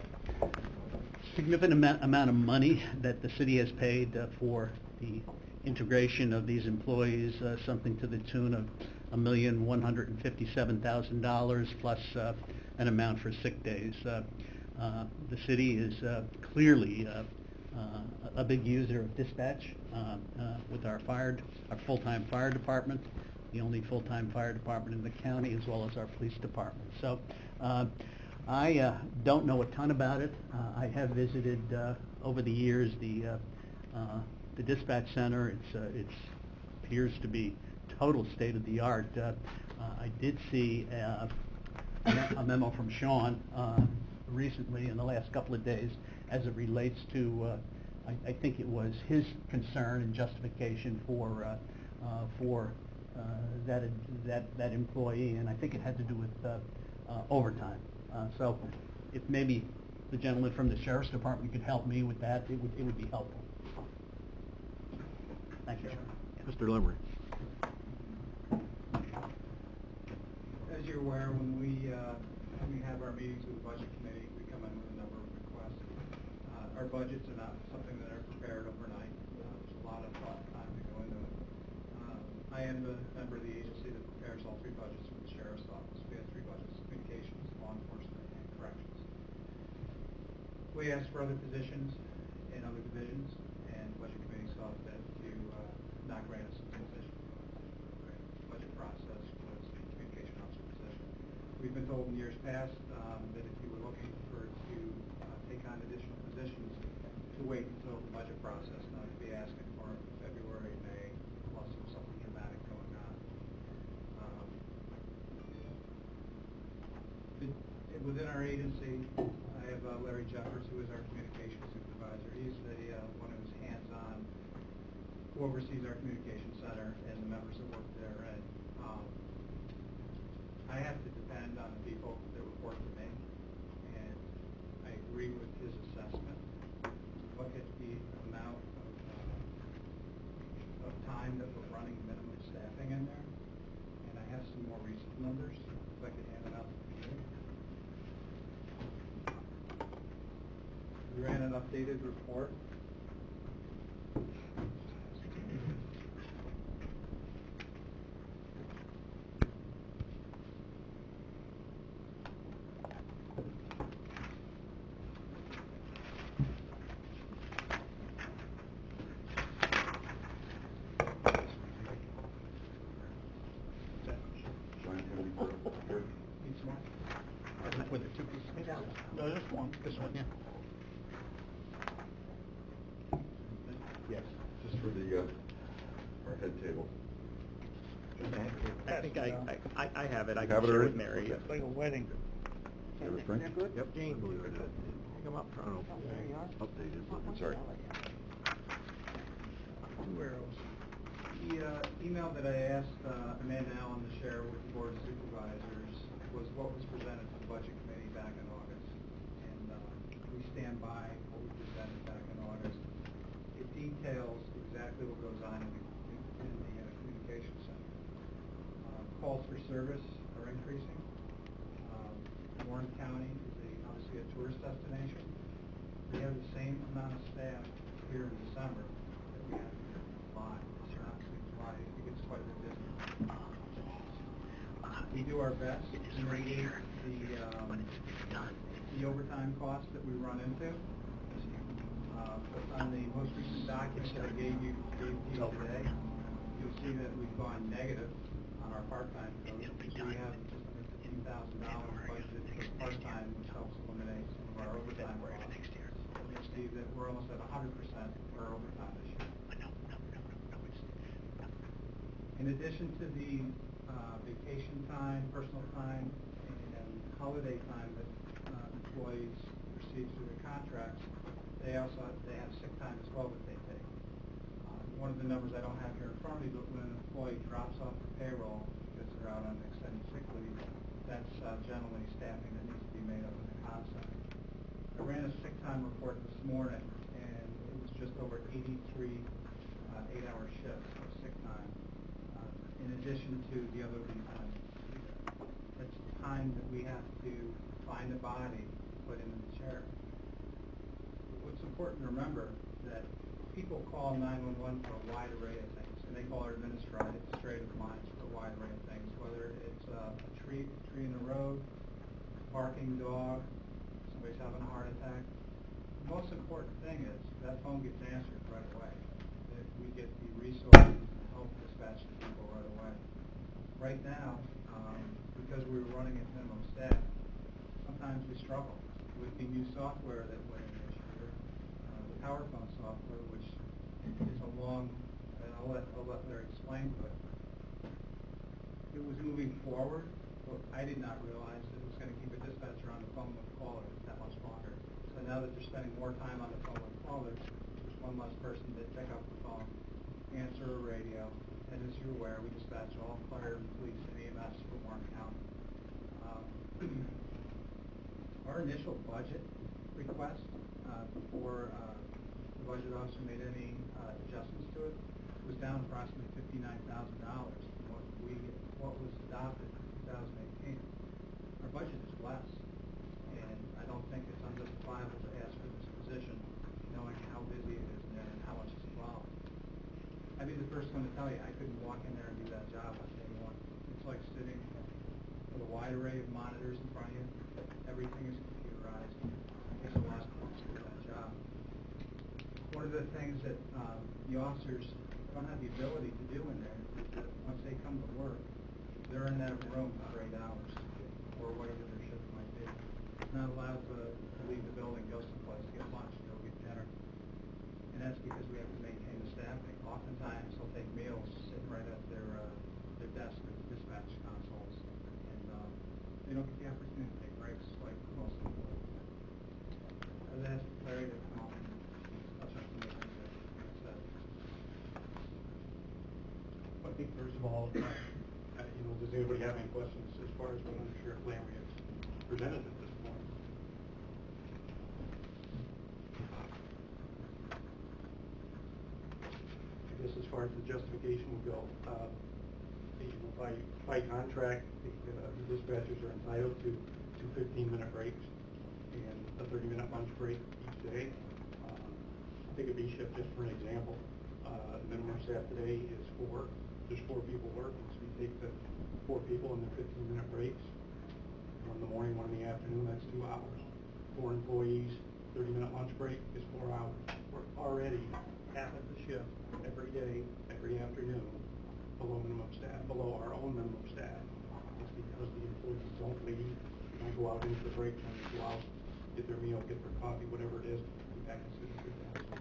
significant amount of money that the city has paid for the integration of these employees, something to the tune of $1,157,000 plus an amount for sick days. The city is clearly a big user of dispatch with our full-time fire department, the only full-time fire department in the county, as well as our police department. So I don't know a ton about it. I have visited over the years the dispatch center. It appears to be total state-of-the-art. I did see a memo from Sean recently in the last couple of days as it relates to, I think it was his concern and justification for that employee, and I think it had to do with overtime. So if maybe the gentleman from the Sheriff's Department could help me with that, it would be helpful. Thank you. Mr. Lemry. As you're aware, when we have our meetings with the Budget Committee, we come in with a number of requests. Our budgets are not something that are prepared overnight. There's a lot of thought and time to go into it. I am the member of the agency that prepares all 3 budgets for the Sheriff's Office. We have 3 budgets: communications, law enforcement, and corrections. We asked for other positions in other divisions, and the Budget Committee saw fit to not grant us a position. years past, that if you were looking to take on additional positions, to wait until the budget process, not to be asking for February, May, plus something dramatic going on. Within our agency, I have Larry Jeffers, who is our communications supervisor. He's the one who's hands-on, who oversees our communications center and the members that work there. And I have to depend on the people that report to me, and I agree with his assessment. Look at the amount of time that we're running minimum staffing in there, and I have some more recent numbers, if I could hand it out to you. We ran an updated report. Need some more? With the two pieces? No, just one. This one, yeah. Yes. Just for our head table. I think I have it. I You can have it share already? with Mary. It's like a wedding. You have it, Frank? Yep. Gene, I believe I did. pick 'em up I front. don't know, updated, but Sorry. 2 arrows. The email that I asked Amanda Allen to share with the Board of Supervisors was what was presented to the Budget Committee back in August. And we stand by what we presented back in August. It details exactly what goes on in the communications center. Calls for service are increasing. Warren County is obviously a tourist destination. We have the same amount of staff here in December that we have here in July. July, it gets quite a bit busy. We do our best to mitigate the overtime costs that we run into. But on the most recent document that I gave you today, you'll see that we've gone negative on our part-time code. We have just under $15,000 budgeted for part-time, which helps eliminate some of our overtime costs. You'll see that we're almost at 100% for our overtime this year. In addition to the vacation time, personal time, and holiday time that employees receive through their contracts, they have sick time as well that they take. One of the numbers I don't have here in front of me, but when an employee drops off the payroll because they're out on extended sick leave, that's generally staffing that needs to be made up in the concept. I ran a sick time report this morning, and it was just over 83 8-hour shifts of sick time, in addition to the other leave time. That's time that we have to find a body, put into the chair. What's important to remember that people call 911 for a wide array of things, and they call our administrative lines for a wide array of things, whether it's a tree in the road, barking dog, somebody's having a heart attack. The most important thing is that phone gets answered right away, that we get the resources to help dispatch the people right away. Right now, because we were running at minimum staff, sometimes we struggle with the new software that went in this year, the PowerPhone software, which is a long, and I'll let Larry explain to it. It was moving forward, but I did not realize that it was going to keep a dispatcher on the phone with callers that much longer. So now that they're spending more time on the phone with callers, there's one less person to pick up the phone, answer a radio, and as you're aware, we dispatch all fire, police, and EMS for Warren County. Our initial budget request before the budget officer made any adjustments to it was down approximately $59,000 from what was adopted in 2018. Our budget is less, and I don't think it's unjustifiable to ask for this position, knowing how busy it is and how much is involved. I'd be the first one to tell you I couldn't walk in there and do that job on day one. It's like sitting with a wide array of monitors in front of you. Everything is computerized. It takes a lot to do that job. One of the things that the officers don't have the ability to do in there is that once they come to work, they're in that room for 8 hours or whatever their shift is not allowed to leave the building, go someplace, get lunch, go get dinner. And that's because we have to maintain the staffing. Oftentimes, they'll take meals sitting right at their desk at the dispatch consoles, and they don't get the opportunity to take breaks like most people. And that's Larry to come up and touch on some of the things that you said. I think first of all, does anybody have any questions as far as what Sheriff Lamry has presented at this point? I guess as far as the justification would go, by contract, the dispatchers are entitled to 15-minute breaks and a 30-minute lunch break each day. Take a B shift just for an example. Minimum staff today is 4. There's 4 people working, so you take the 4 people and their 15-minute breaks. One in the morning, one in the afternoon, that's 2 hours. 4 employees, 30-minute lunch break is 4 hours. We're already half of the shift every day, every afternoon, below minimum staff, below our own minimum staff. It's because the employees don't leave, they don't go out into the break time, they go out, get their meal, get their coffee, whatever it is, come back and sit at their desk.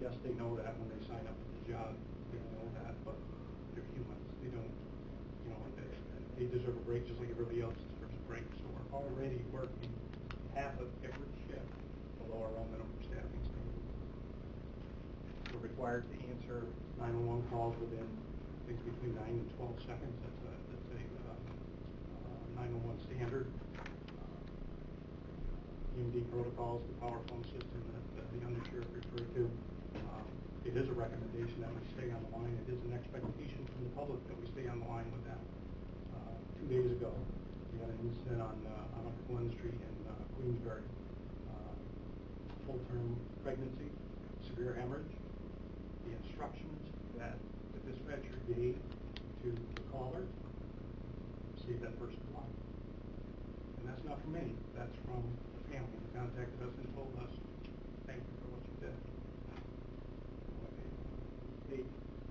Yes, they know that when they sign up for the job, they know that, but they're humans. They don't, they deserve a break just like everybody else deserves a break. So we're already working half of every shift below our own minimum staffing standard. We're required to answer 911 calls within, I think, between 9 and 12 seconds. That's a 911 standard. EMD protocols, the power phone system that the undersheriff referred to. It is a recommendation that we stay on the line. It is an expectation from the public that we stay on the line with them. 2 days ago, we had an incident on Upper Glen Street in Queensbury. Full-term pregnancy, severe hemorrhage. The instructions that the dispatcher gave to the caller saved that person's life. And that's not from me. That's from the family who contacted us and told us, thank you for what you did.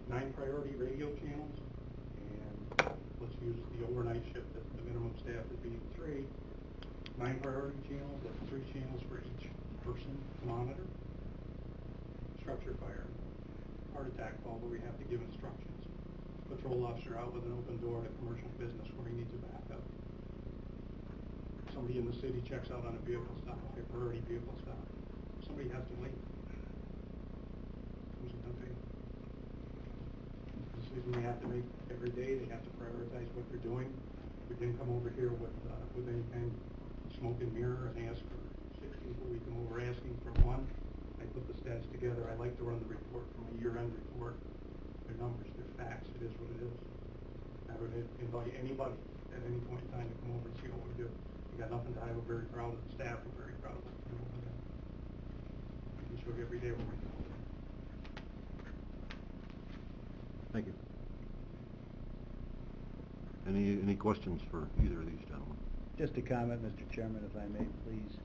9 priority radio channels, and let's use the overnight shift as the minimum staff would be 3. 9 priority channels, that's 3 channels for each person to monitor. Structure fire, heart attack call where we have to give instructions. Patrol officer out with an open door at a commercial business where he needs a backup. Somebody in the city checks out on a vehicle stop, a high priority vehicle stop. Somebody has to wait. Who's it going to be? Decision they have to make every day. They have to prioritize what they're doing. We didn't come over here with any kind of smoke and mirror and ask for 6 people. We come over asking for 1. I put the stats together. I like to run the report from a year-end report. They're numbers, they're facts. It is what it is. I would invite anybody at any point in time to come over and see what we do. We got nothing to hide. We're very proud of the staff. We're very proud of what we're doing. We can show you every day what we're doing. Thank you. Any questions for either of these gentlemen? Just a comment, Mr. Chairman, if I may, please.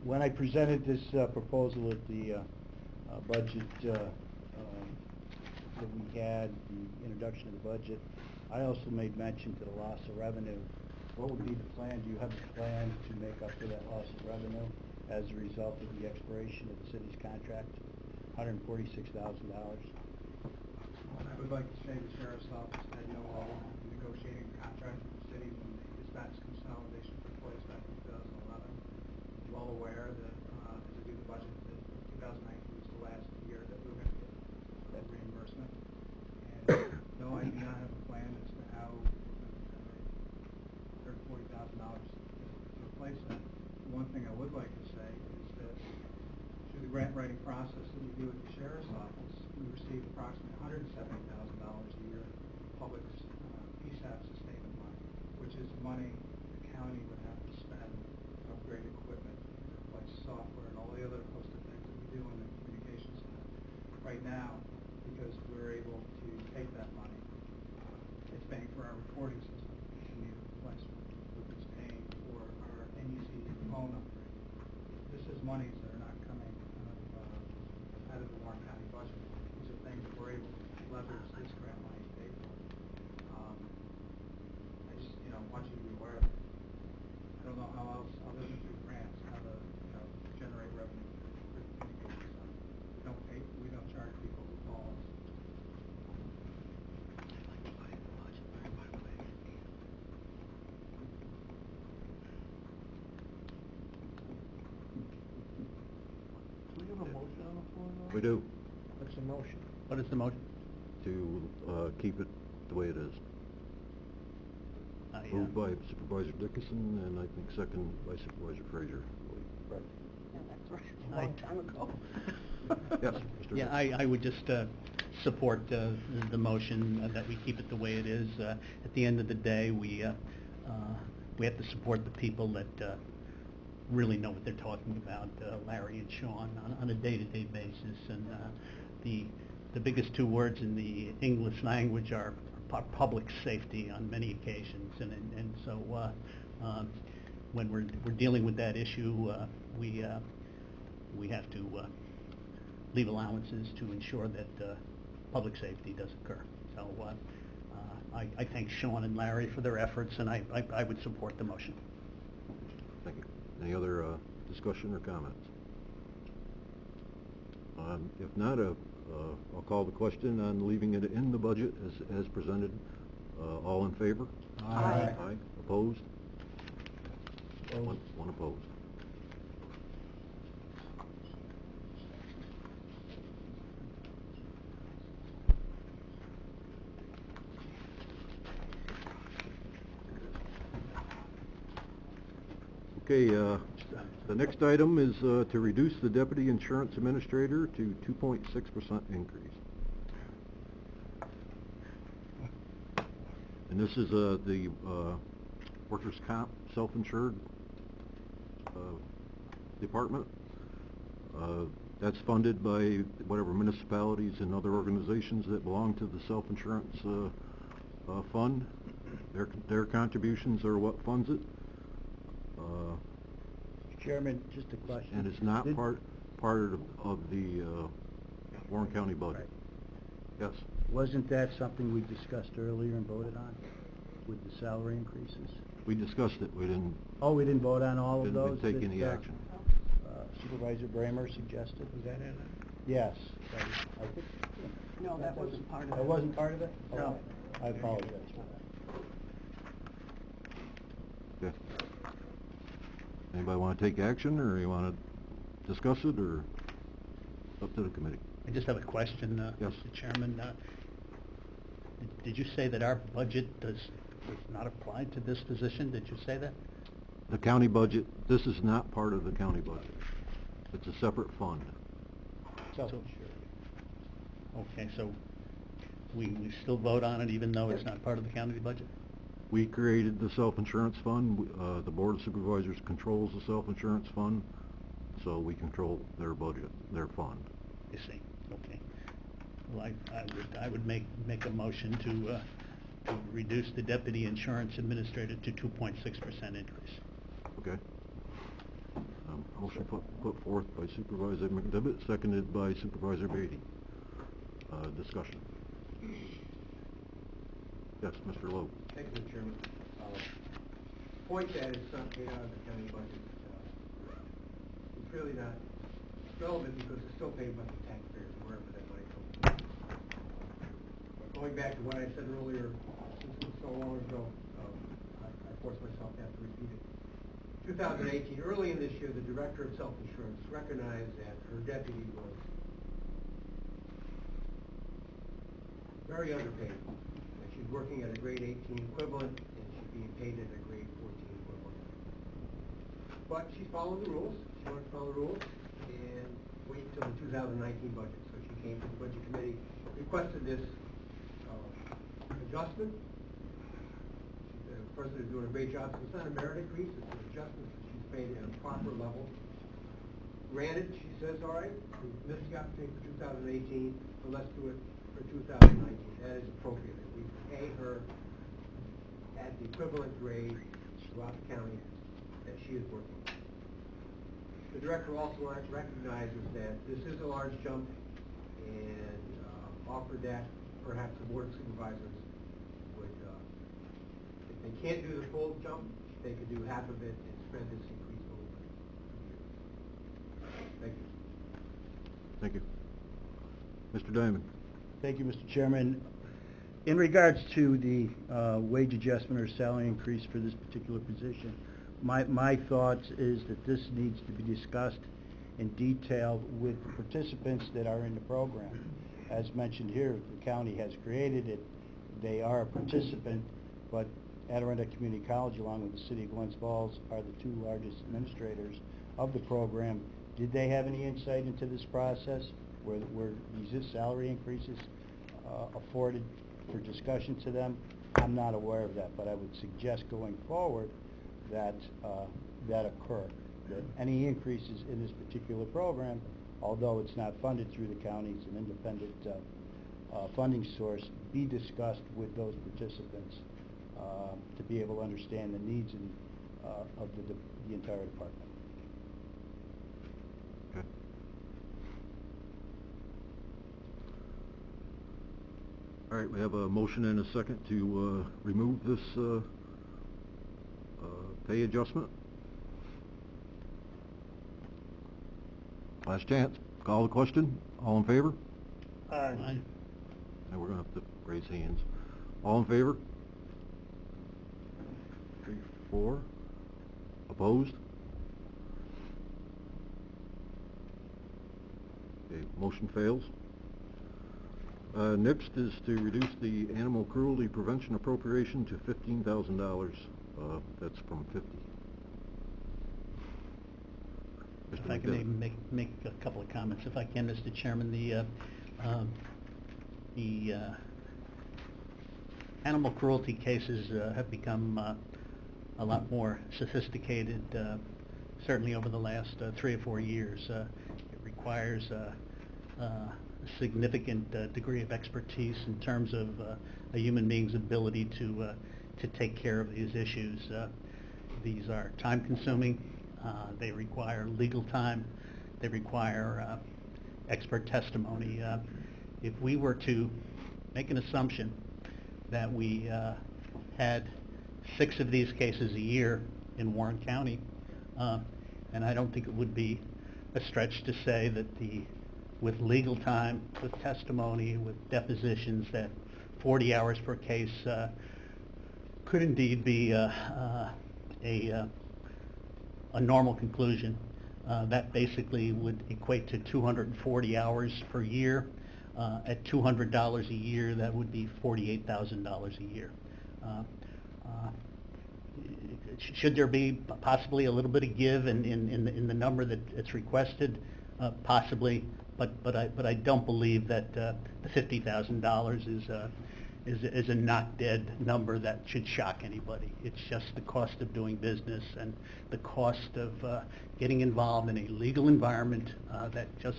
When I presented this proposal at the budget that we had, the introduction of the budget, I also made mention to the loss of revenue. What would be the plan? Do you have a plan to make up for that loss of revenue as a result of the expiration of the city's contract? $146,000. I would like to say the sheriff's office had no role in negotiating the contract with the city when the dispatch consolidation took place back in 2011. Well aware that to do the budget, that 2019 was the last year that we were going to get that reimbursement. And no, I do not have a plan as to how we're going to generate $30,000, $40,000 to replace that. The one thing I would like to say is that through the grant writing process that we do at the sheriff's office, we receive approximately $170,000 a year public PSAP sustainment money, which is money the county would have to spend to upgrade equipment, replace software, and all the other host of things that we do in the communications center. Right now, because we're able to take that money, it's paying for our reporting system in need of replacement. It's paying for our NEC phone upgrade. This is monies that are not coming out of the Warren County budget. These are things that we're able to leverage this grant money to pay for. I just, want you to be aware of it. I don't know how else, other We do, What's the motion? What is the motion? to keep it the way it is. Moved by Supervisor Dickinson, and I think second by Supervisor Frazier. Yeah, that's right, a long time ago. Yes, Mr. Yeah, I would just support the motion that we keep it the way it is. At the end of the day, we have to support the people that really know what they're talking about, Larry and Sean, on a day-to-day basis. And the biggest two words in the English language are public safety on many occasions. And so when we're dealing with that issue, we have to leave allowances to ensure that public safety does occur. So I thank Sean and Larry for their efforts, and I would support the motion. Thank you. Any other discussion or comments? If not, I'll call the question on leaving it in the budget as presented. All in favor? Aye. Aye. Opposed? One opposed. Okay, the next item is to reduce the deputy insurance administrator to 2.6% increase. And this is the workers' comp self-insured department. That's funded by whatever municipalities and other organizations that belong to the self-insurance fund. Their contributions are what funds it. Mr. Chairman, just a question. And it's not part of the Warren County budget. Yes. Wasn't that something we discussed earlier and voted on with the salary increases? We discussed it. We didn't. Oh, we didn't vote on all of those? Didn't take any that, action. Supervisor Bramer suggested? Was that in it? Yes. I think. No, that wasn't part of it. That wasn't part of it? No. I apologize for that. Okay. Anybody want to take action, or you want to discuss it, or up to the committee? I just have a question, Yes. Mr. Chairman. Did you say that our budget does not apply to this position? Did you say that? The county budget, this is not part of the county budget. It's a separate fund. Self-insured. Okay, so we still vote on it even though it's not part of the county budget? We created the self-insurance fund. The Board of Supervisors controls the self-insurance fund, so we control their budget, their fund. You see, okay. Well, I would make a motion to reduce the deputy insurance administrator to 2.6% increase. Okay. Motion put forth by Supervisor McDevitt, seconded by Supervisor Beatty. Discussion. Yes, Mr. Lowe. Thank you, Mr. Chairman. Point that it's not paid out of the county budget. It's really not relevant because it's still paid by the taxpayers, wherever that money comes from. But going back to what I said earlier, since it was so long ago, I forced myself to have to repeat it. 2018, early in this year, the Director of Self-Insurance recognized that her deputy was very underpaid. That she's working at a grade 18 equivalent and she's being paid at a grade 14 equivalent. But she's following the rules. She wanted to follow the rules and wait until the 2019 budget. So she came to the Budget Committee, requested this adjustment. The President is doing a great job. So it's not a merit increase, it's an adjustment. She's paid at a proper level. Granted, she says, all right, we missed the opportunity for 2018, so let's do it for 2019. That is appropriate. We pay her at the equivalent grade throughout the county that she is working. The director also recognizes that this is a large jump and offered that perhaps the Board of Supervisors would, if they can't do the full jump, they could do half of it and spread this increase over the year. Thank you. Thank you. Mr. Diamond. Thank you, Mr. Chairman. In regards to the wage adjustment or salary increase for this particular position, my thoughts is that this needs to be discussed in detail with the participants that are in the program. As mentioned here, the county has created it. They are a participant, but Adirondack Community College, along with the City of Glens Falls, are the two largest administrators of the program. Did they have any insight into this process? Were these salary increases afforded for discussion to them? I'm not aware of that, but I would suggest going forward that that occur. That any increases in this particular program, although it's not funded through the county, it's an independent funding source, be discussed with those participants to be able to understand the needs of the entire department. Okay. All right, we have a motion and a second to remove this pay adjustment. Last chance. Call the question. All in favor? Aye. Now we're going to have to raise hands. All in favor? 3, 4. Opposed? Okay, motion fails. Next is to reduce the animal cruelty prevention appropriation to $15,000. That's from 50. If I can maybe make a couple of comments, if I can, Mr. Chairman. The animal cruelty cases have become a lot more sophisticated, certainly over the last 3 or 4 years. It requires a significant degree of expertise in terms of a human being's ability to take care of these issues. These are time-consuming. They require legal time. They require expert testimony. If we were to make an assumption that we had 6 of these cases a year in Warren County, and I don't think it would be a stretch to say that with legal time, with testimony, with depositions, that 40 hours per case could indeed be a normal conclusion. That basically would equate to 240 hours per year. At $200 a year, that would be $48,000 a year. Should there be possibly a little bit of give in the number that it's requested? Possibly, but I don't believe that the $50,000 is a not dead number that should shock anybody. It's just the cost of doing business and the cost of getting involved in a legal environment that just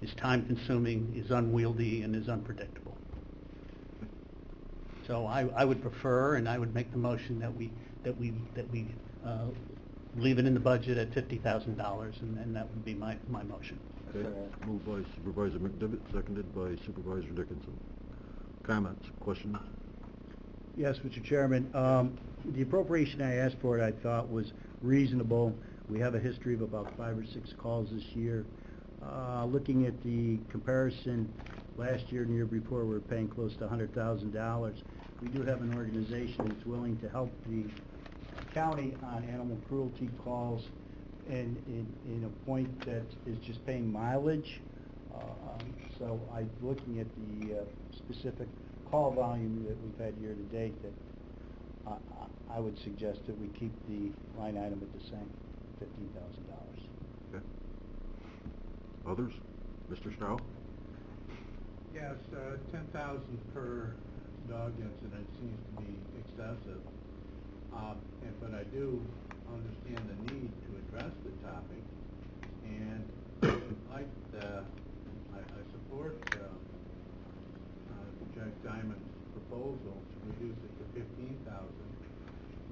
is time-consuming, is unwieldy, and is unpredictable. So I would prefer, and I would make the motion that we leave it in the budget at $50,000, and that would be my motion. Okay. Moved by Supervisor McDevitt, seconded by Supervisor Dickinson. Comments, questions? Yes, Mr. Chairman. The appropriation I asked for, I thought was reasonable. We have a history of about 5 or 6 calls this year. Looking at the comparison, last year and the year before, we were paying close to $100,000. We do have an organization that's willing to help the county on animal cruelty calls in a point that is just paying mileage. So I'm looking at the specific call volume that we've had year to date, that I would suggest that we keep the line item at the same, $15,000. Okay. Others? Mr. Strauss? Yes, 10,000 per dog incident seems to be excessive. But I do understand the need to address the topic, and I support Jack Diamond's proposal to reduce it to 15,000.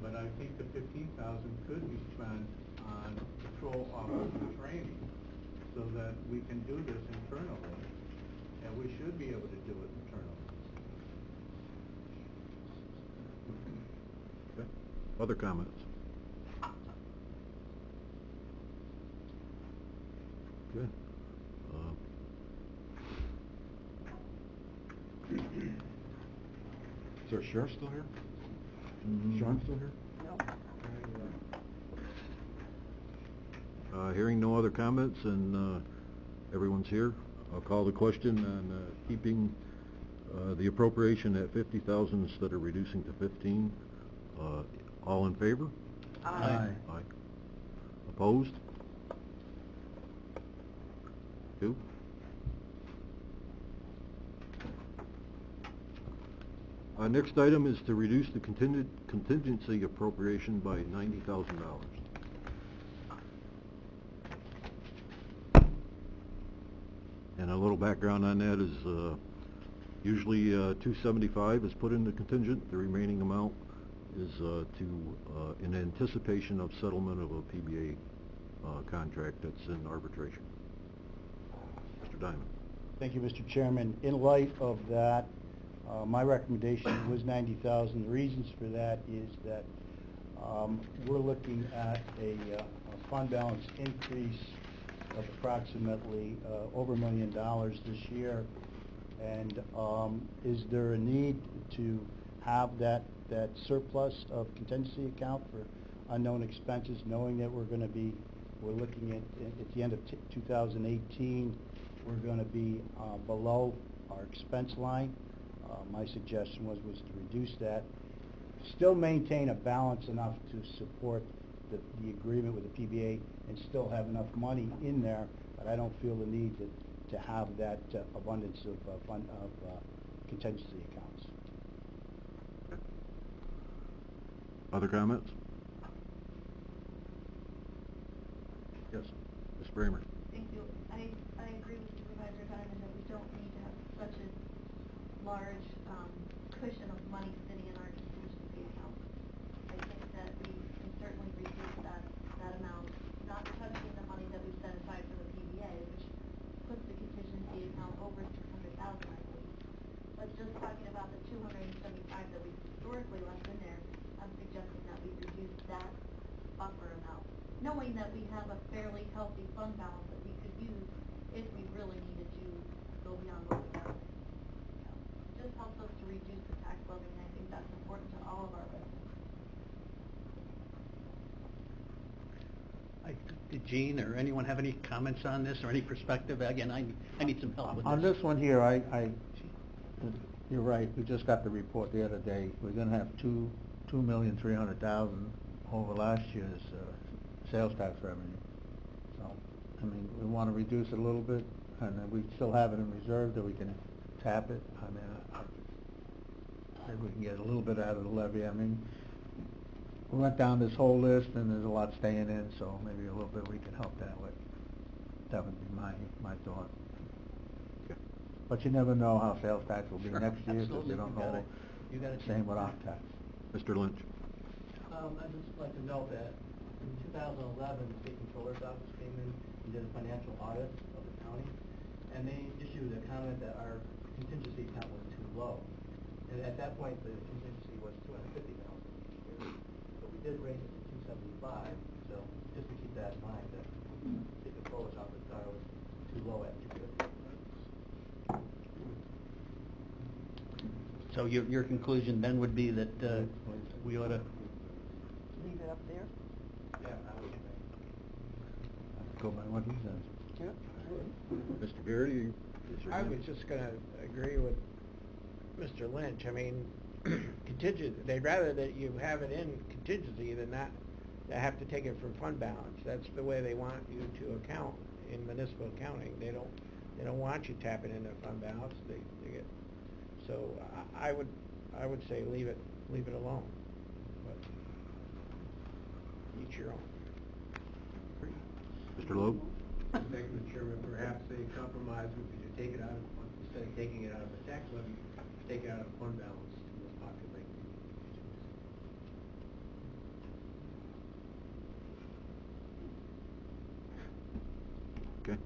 But I think the 15,000 could be spent on patrol officer training, so that we can do this internally, and we should be able to do it internally. Okay. Other comments? Good. Is our sheriff still here? Sean still here? No. Hearing no other comments and everyone's here, I'll call the question on keeping the appropriation at 50,000 instead of reducing to 15. All in favor? Aye. Aye. Opposed? 2. Next item is to reduce the contingency appropriation by $90,000. And a little background on that is usually $275 is put in the contingent. The remaining amount is in anticipation of settlement of a PBA contract that's in arbitration. Mr. Diamond. Thank you, Mr. Chairman. In light of that, my recommendation was 90,000. The reasons for that is that we're looking at a fund balance increase of approximately over $1 million this year. And is there a need to have that surplus of contingency account for unknown expenses, knowing that we're looking at the end of 2018, we're going to be below our expense line. My suggestion was to reduce that, still maintain a balance enough to support the agreement with the PBA and still have enough money in there, but I don't feel the need to have that abundance of contingency accounts. Okay. Other comments? Yes, Ms. Bramer. Thank you. I agree with Supervisor Diamond that we don't need to have such a large cushion of money sitting in our contingency account. I think that we can certainly reduce that amount, not touching the money that we set aside for the PBA, which puts the contingency account over 600,000, I believe. But just talking about the 275 that we historically left in there, I'm suggesting that we reduce that buffer amount, knowing that we have a fairly healthy fund balance that we could use if we really needed to go beyond what we have. It just helps us to reduce the tax levy, and I think that's important to all of our residents. Did Gene or anyone have any comments on this or any perspective? Again, I need some help with this. On this one here, you're right, we just got the report the other day. We're gonna have $2,300,000 over last year's sales tax revenue. So, I mean, we want to reduce it a little bit, and then we still have it in reserve that we can tap it. I mean, maybe we can get a little bit out of the levy. I mean, we went down this whole list, and there's a lot staying in, so maybe a little bit we can help that with. That would be my thought. Okay. But you never know how sales tax will be Sure, next year, because absolutely. you don't You got know. it. You got it. Same with op tax. Mr. Lynch. I'd just like to note that in 2011, the state controller's office came in and did a financial audit of the county, and they issued a comment that our contingency account was too low. And at that point, the contingency was $250,000. But we did raise it to $275, so just to keep that in mind, that the state controller's office thought it was too low at $250. So your conclusion then would be that we ought to... Leave it up there? Yeah, I would say. Go by what he says. Yeah. Mr. Garrity, is your I hand? was just gonna agree with Mr. Lynch. I mean, they'd rather that you have it in contingency than not to have to take it from fund balance. That's the way they want you to account in municipal accounting. They don't want you tapping into fund balance. They get, so I would say leave it alone. But each your own. Mr. Loeb? Thank you, Mr. Chairman. Perhaps a compromise would be to take it out of, instead of taking it out of the tax levy, take it out of fund balance to most populated Okay.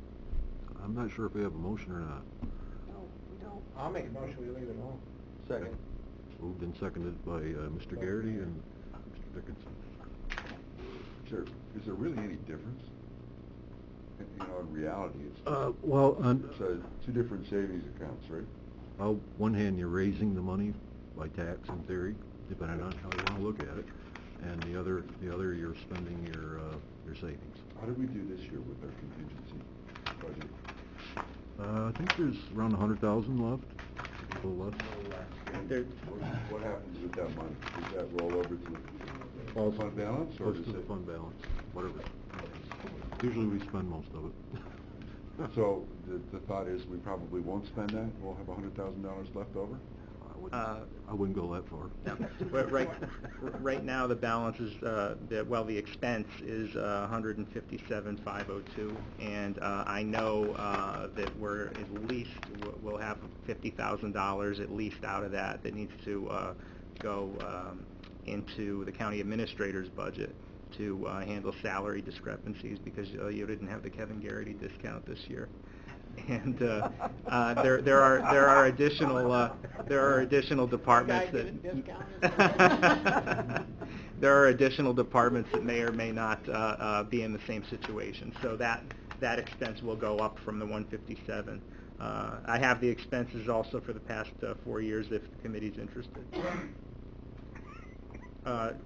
I'm not sure if we have a motion or not. No, we don't. I'll make a motion, we leave it alone. Second. Moved and seconded by Mr. Garrity and Mr. Dickinson. Is there really any difference? You know, in reality, it's two different savings accounts, right? On one hand, you're raising the money by tax in theory, depending on how you want to look at it. and the other you're spending your savings. How did we do this year with our contingency budget? I think there's around 100,000 left, a little less. What happens with that money? Does that roll over to the fund balance, or Goes does to the it? fund balance, whatever. Usually we spend most of it. So the thought is we probably won't spend that, we'll have $100,000 left over? I wouldn't go that far. But right now, the balance is, the expense is 157,502, and I know that we're at least, we'll have $50,000 at least out of that needs to go into the county administrator's budget to handle salary discrepancies, because you didn't have the Kevin Garrity discount this year. And there are additional departments Guy that getting discounted. there are additional departments that may or may not be in the same situation. So that expense will go up from the 157. I have the expenses also for the past 4 years if the committee's interested.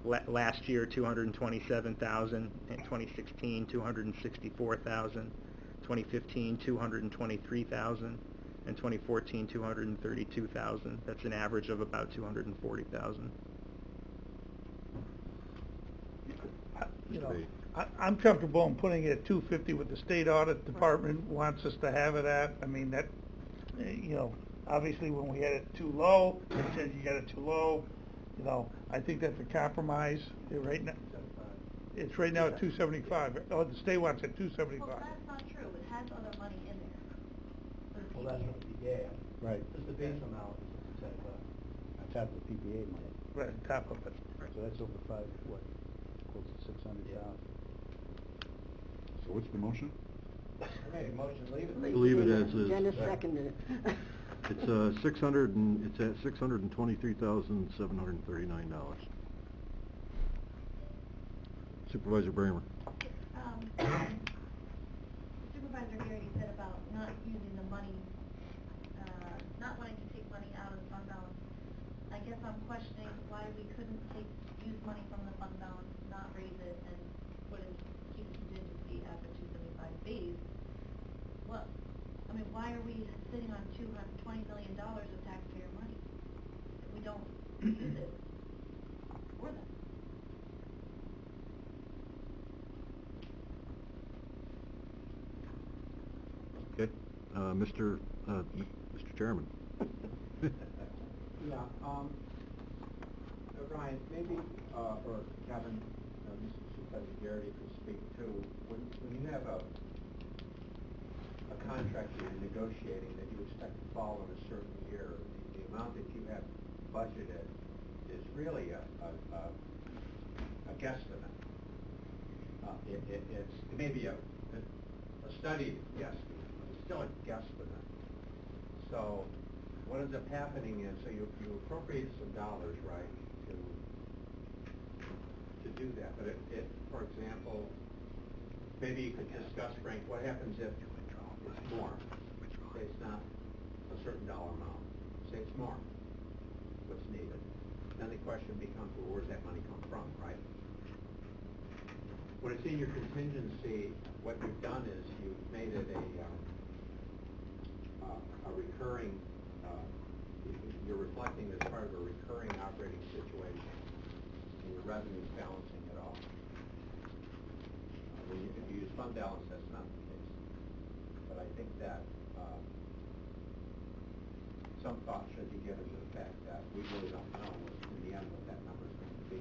Last year, 227,000. In 2016, 264,000. 2015, 223,000, and 2014, 232,000. That's an average of about 240,000. I'm comfortable in putting it at 250 with the state audit department wants us to have it at. I mean, that, obviously when we had it too low, they said you got it too low. I think that's a compromise. Right now, it's right now at 275. Oh, the state wants it 275. Well, that's not true. It has other money in there. Well, that's what the PPA. Right. This is the base amount, it's at, on top of the PPA money. Right, on top of it. So that's over close to 600,000. So what's the motion? I made a motion, leave it. Leave it as is. Dennis seconded it. It's it's at $623,739. Supervisor Bramer. Supervisor Garrity said about not using the money, not wanting to take money out of the fund balance. I guess I'm questioning why we couldn't use money from the fund balance, not raise it, and keep the contingency at the 275 base. What, why are we sitting on $20 million of taxpayer money if we don't use it for them? Okay, Mr. Chairman. Yeah, Ryan, maybe, or Kevin, Mr. Supervisor Garrity could speak to, when you have a contract you're negotiating that you expect to fall in a certain year, the amount that you have budgeted is really a guesstimate. It may be a studied guesstimate, but it's still a guesstimate. So what ends up happening is, so you appropriate some dollars, right, to do that. But if, for example, maybe you could discuss, Frank, what happens if it's more? Say it's not a certain dollar amount. Say it's more. What's needed? Then the question becomes, well, where's that money come from, right? When it's in your contingency, what you've done is you've made it a recurring, you're reflecting as part of a recurring operating situation, and your revenue's balancing it off. If you use fund balance, that's not the case. But I think that some thought should be given to the fact that we really don't know in the end what that number is going to be.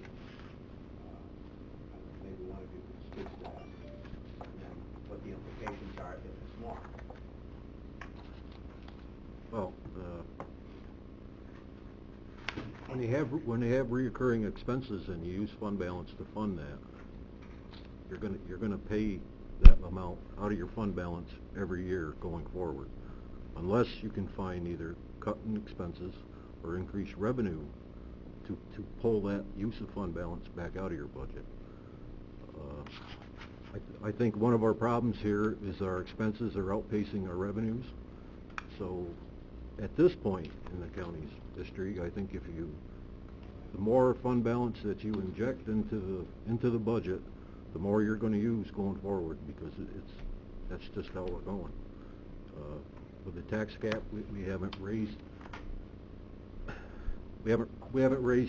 Maybe one of you could speak to that, and then what the implications are if it's more. Well, when you have reoccurring expenses and you use fund balance to fund that, you're gonna pay that amount out of your fund balance every year going forward, unless you can find either cutting expenses or increase revenue to pull that use of fund balance back out of your budget. I think one of our problems here is our expenses are outpacing our revenues. So at this point in the county's history, I think if you the more fund balance that you inject into the budget, the more you're gonna use going forward, because that's just how we're going. With the tax cap, we haven't raised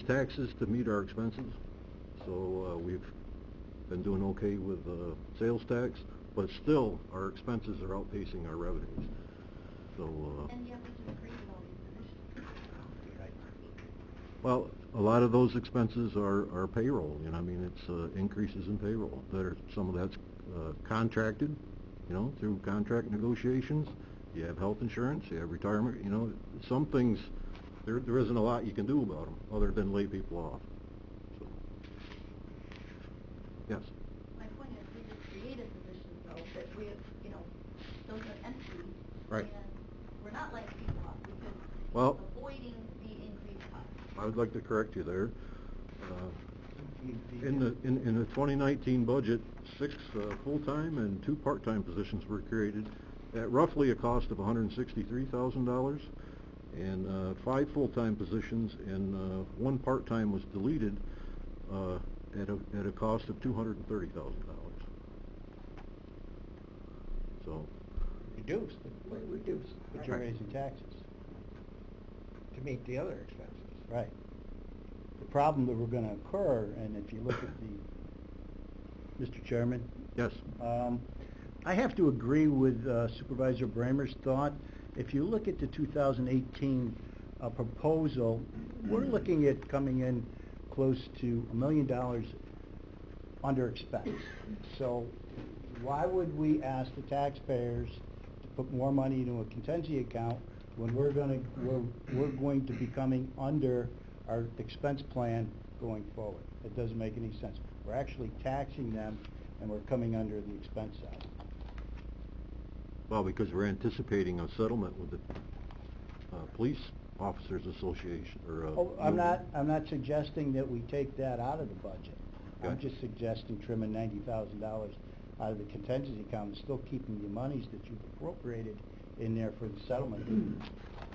taxes to meet our expenses, so we've been doing okay with sales tax, but still our expenses are outpacing our revenues. So And you have to agree with all these positions. well, a lot of those expenses are payroll, you know, I mean, it's increases in payroll. Some of that's contracted, you know, through contract negotiations. You have health insurance, you have retirement, you know, some things, there isn't a lot you can do about them, other than lay people off. So, yes? My point is, we just created positions though, that we, you know, those are empty. Right. And we're not letting people off, because Well, avoiding the increased costs. I would like to correct you there. In the 2019 budget, 6 full-time and 2 part-time positions were created at roughly a cost of $163,000, and 5 full-time positions and 1 part-time was deleted at a cost of $230,000. So, Reduced. But you're raising taxes. To meet the other expenses. Right. The problem that we're gonna incur, and if you look at the, Mr. Chairman? yes. I have to agree with Supervisor Bramer's thought. If you look at the 2018 proposal, we're looking at coming in close to $1 million under expense. So why would we ask the taxpayers to put more money into a contingency account when we're going to be coming under our expense plan going forward? It doesn't make any sense. We're actually taxing them, and we're coming under the expense side. Well, because we're anticipating a settlement with the Police Officers Association, or... I'm not suggesting that we take that out of the budget. I'm Okay. just suggesting trimming $90,000 out of the contingency account and still keeping the monies that you've appropriated in there for the settlement.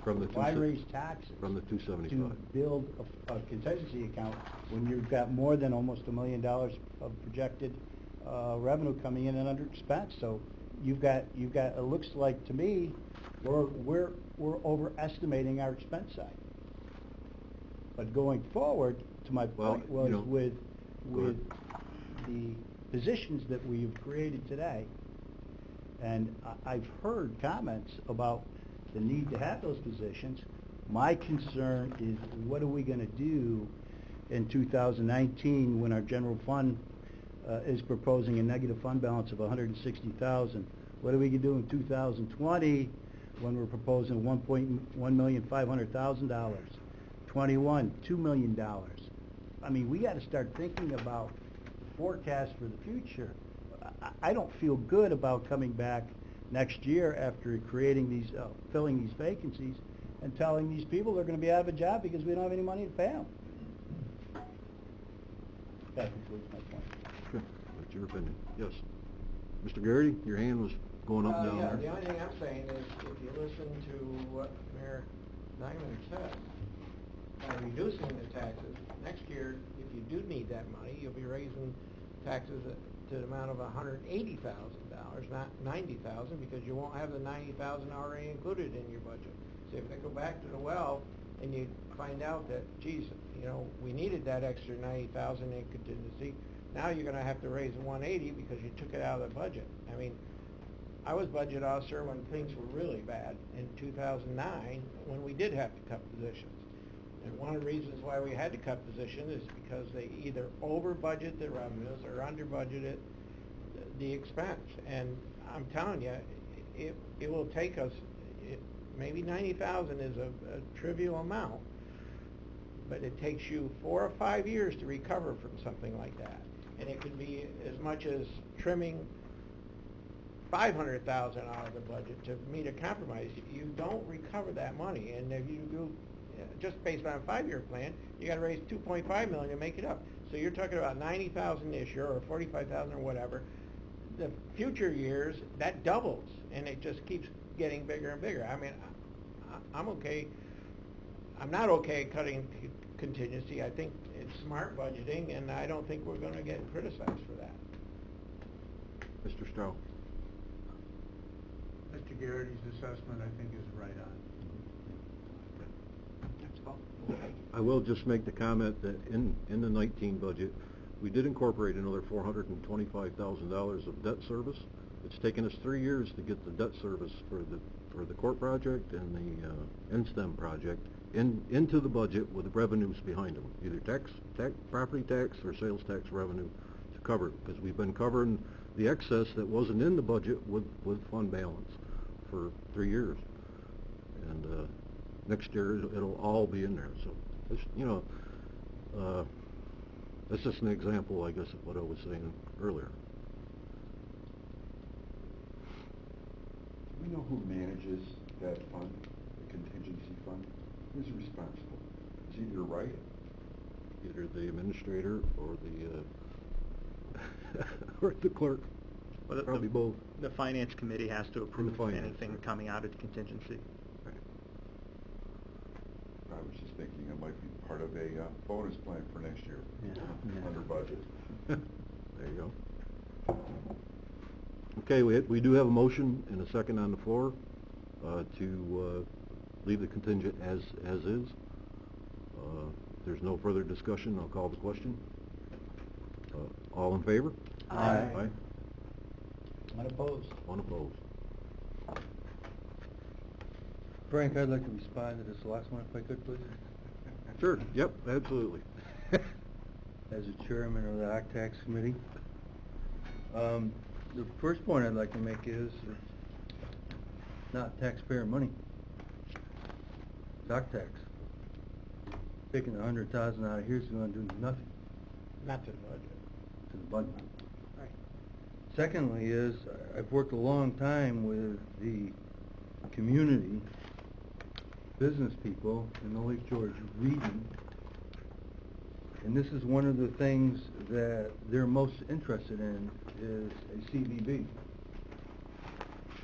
From the Why raise taxes? From the 275. To build a contingency account when you've got more than almost $1 million of projected revenue coming in and under expense. So you've got, it looks like to me, we're overestimating our expense side. But going forward, to my point was, with the positions that we've created today, and I've heard comments about the need to have those positions. My concern is, what are we going to do in 2019 when our general fund is proposing a negative fund balance of $160,000? What are we going to do in 2020 when we're proposing $1,500,000? 21, $2 million. I mean, we got to start thinking about the forecast for the future. I don't feel good about coming back next year after creating these, filling these vacancies, and telling these people they're going to be out of a job because we don't have any money to pay them. That concludes my point. Okay, that's your opinion. Yes. Mr. Garrity, your hand was going up and down Yeah, there. the only thing I'm saying is, if you listen to what Mayor Nyman said, by reducing the taxes, next year, if you do need that money, you'll be raising taxes to the amount of $180,000, not $90,000, because you won't have the $90,000 already included in your budget. So if they go back to the well and you find out that, geez, you know, we needed that extra $90,000 in contingency, now you're gonna have to raise the $180 because you took it out of the budget. I mean, I was budget officer when things were really bad in 2009, when we did have to cut positions. And one of the reasons why we had to cut positions is because they either over-budget the revenues or under-budgeted the expense. And I'm telling you, it will take us, maybe $90,000 is a trivial amount, but it takes you 4 or 5 years to recover from something like that. And it could be as much as trimming $500,000 out of the budget to meet a compromise. You don't recover that money, and if you do, just based on a 5-year plan, you got to raise $2.5 million to make it up. So you're talking about $90,000 this year, or $45,000, or whatever. The future years, that doubles, and it just keeps getting bigger and bigger. I mean, I'm okay. I'm not okay cutting contingency. I think it's smart budgeting, and I don't think we're gonna get criticized for that. Mr. Strauss? Mr. Garrity's assessment, I think, is right on. I will just make the comment that in the 19 budget, we did incorporate another $425,000 of debt service. It's taken us 3 years to get the debt service for the court project and the NSTEM project into the budget with the revenues behind them, either property tax or sales tax revenue to cover it, because we've been covering the excess that wasn't in the budget with fund balance for 3 years. And next year it'll all be in there. So, it's, that's just an example, I guess, of what I was saying earlier. Do we know who manages that fund, the contingency fund? Who's responsible? Is either right? Either the administrator or the or the clerk. Well, Probably both. The finance committee has to approve finance, anything right. coming out of the contingency. I was just thinking it might be part of a bonus plan for next year. Yeah. Under budget. There you go. Okay, we do have a motion and a second on the floor to leave the contingent as is. If there's no further discussion, I'll call the question. All in favor? Aye. Aye. Unopposed. One opposed. Frank, I'd like to respond to this last one if I could, please. Sure, yep, absolutely. As a chairman of the OCTAX committee. The first point I'd like to make is it's not taxpayer money. It's OCTAX. Taking $100,000 out of here is going to do nothing Not to the budget. to the budget. Right. Secondly is, I've worked a long time with the community, business people in the Lake George region, and this is one of the things that they're most interested in is a CVB.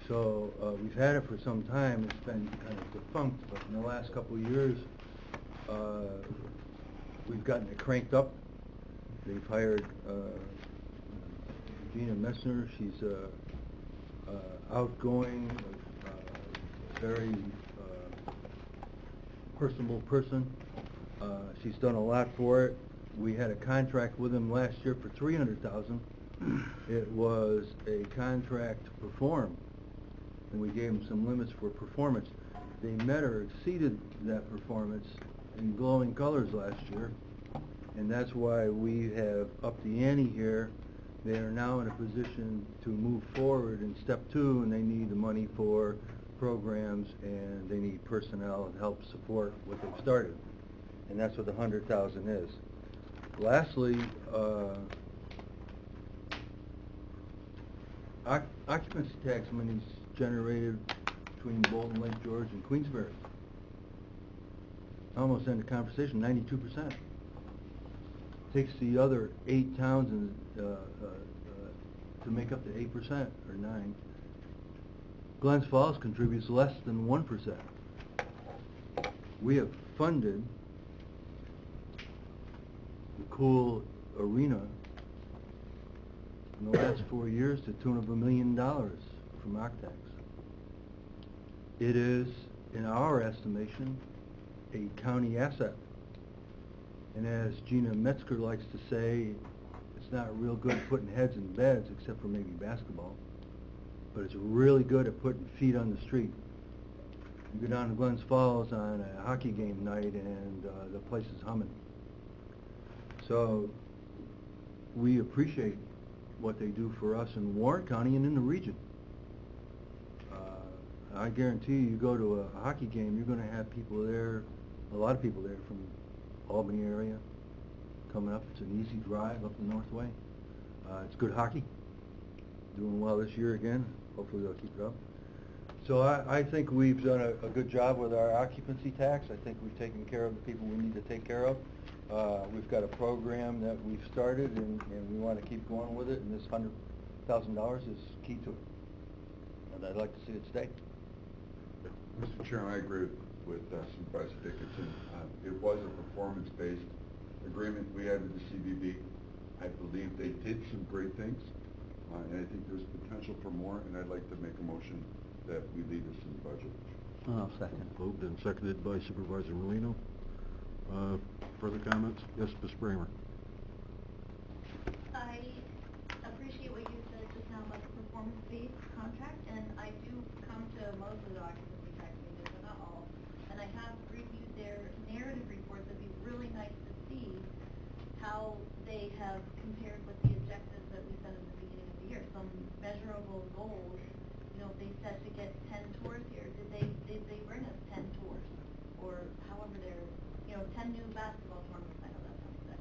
So we've had it for some time. It's been kind of defunct, but in the last couple of years, we've gotten it cranked up. They've hired Gina Messner. She's outgoing, very personable person. She's done a lot for it. We had a contract with them last year for $300,000. It was a contract to perform, and we gave them some limits for performance. They met or exceeded that performance in glowing colors last year, and that's why we have upped the ante here. They are now in a position to move forward in step 2, and they need the money for programs, and they need personnel and help support what they've started, and that's what the $100,000 is. Lastly, occupancy tax money is generated between Bolton, Lake George, and Queensbury. Almost end the conversation, 92%. Takes the other 8 towns and, to make up the 8% or 9. Glens Falls contributes less than 1%. We have funded the Cool Arena in the last 4 years to the tune of $1 million from OCTAX. It is, in our estimation, a county asset. And as Gina Metzger likes to say, it's not real good at putting heads in beds, except for maybe basketball, but it's really good at putting feet on the street. You go down to Glens Falls on a hockey game night and the place is humming. So we appreciate what they do for us in Warren County and in the region. I guarantee you go to a hockey game, you're going to have people there, a lot of people there from Albany area coming up. It's an easy drive up the North Way. It's good hockey. Doing well this year again. Hopefully they'll keep it up. So I think we've done a good job with our occupancy tax. I think we've taken care of the people we need to take care of. We've got a program that we've started, and we want to keep going with it, and this $100,000 is key to it. And I'd like to see it stay. Mr. Chairman, I agree with with Supervisor Dickinson. It was a performance-based agreement we had with the CBB. I believe they did some great things, and I think there's potential for more, and I'd like to make a motion that we leave this in the budget. I'll second. Moved and seconded by Supervisor Molino. Further comments? Yes, Ms. Bramer. I appreciate what you said just now about the performance-based contract, and I do come to most of the occupancy tax meetings, but not all. And I have reviewed their narrative reports. It'd be really nice to see how they have compared with the objectives that we set in the beginning of the year. Some measurable goals. You know, if they said to get 10 tours here, did they bring us 10 tours? Or however they're, 10 new basketball tournaments, I know that sounds good.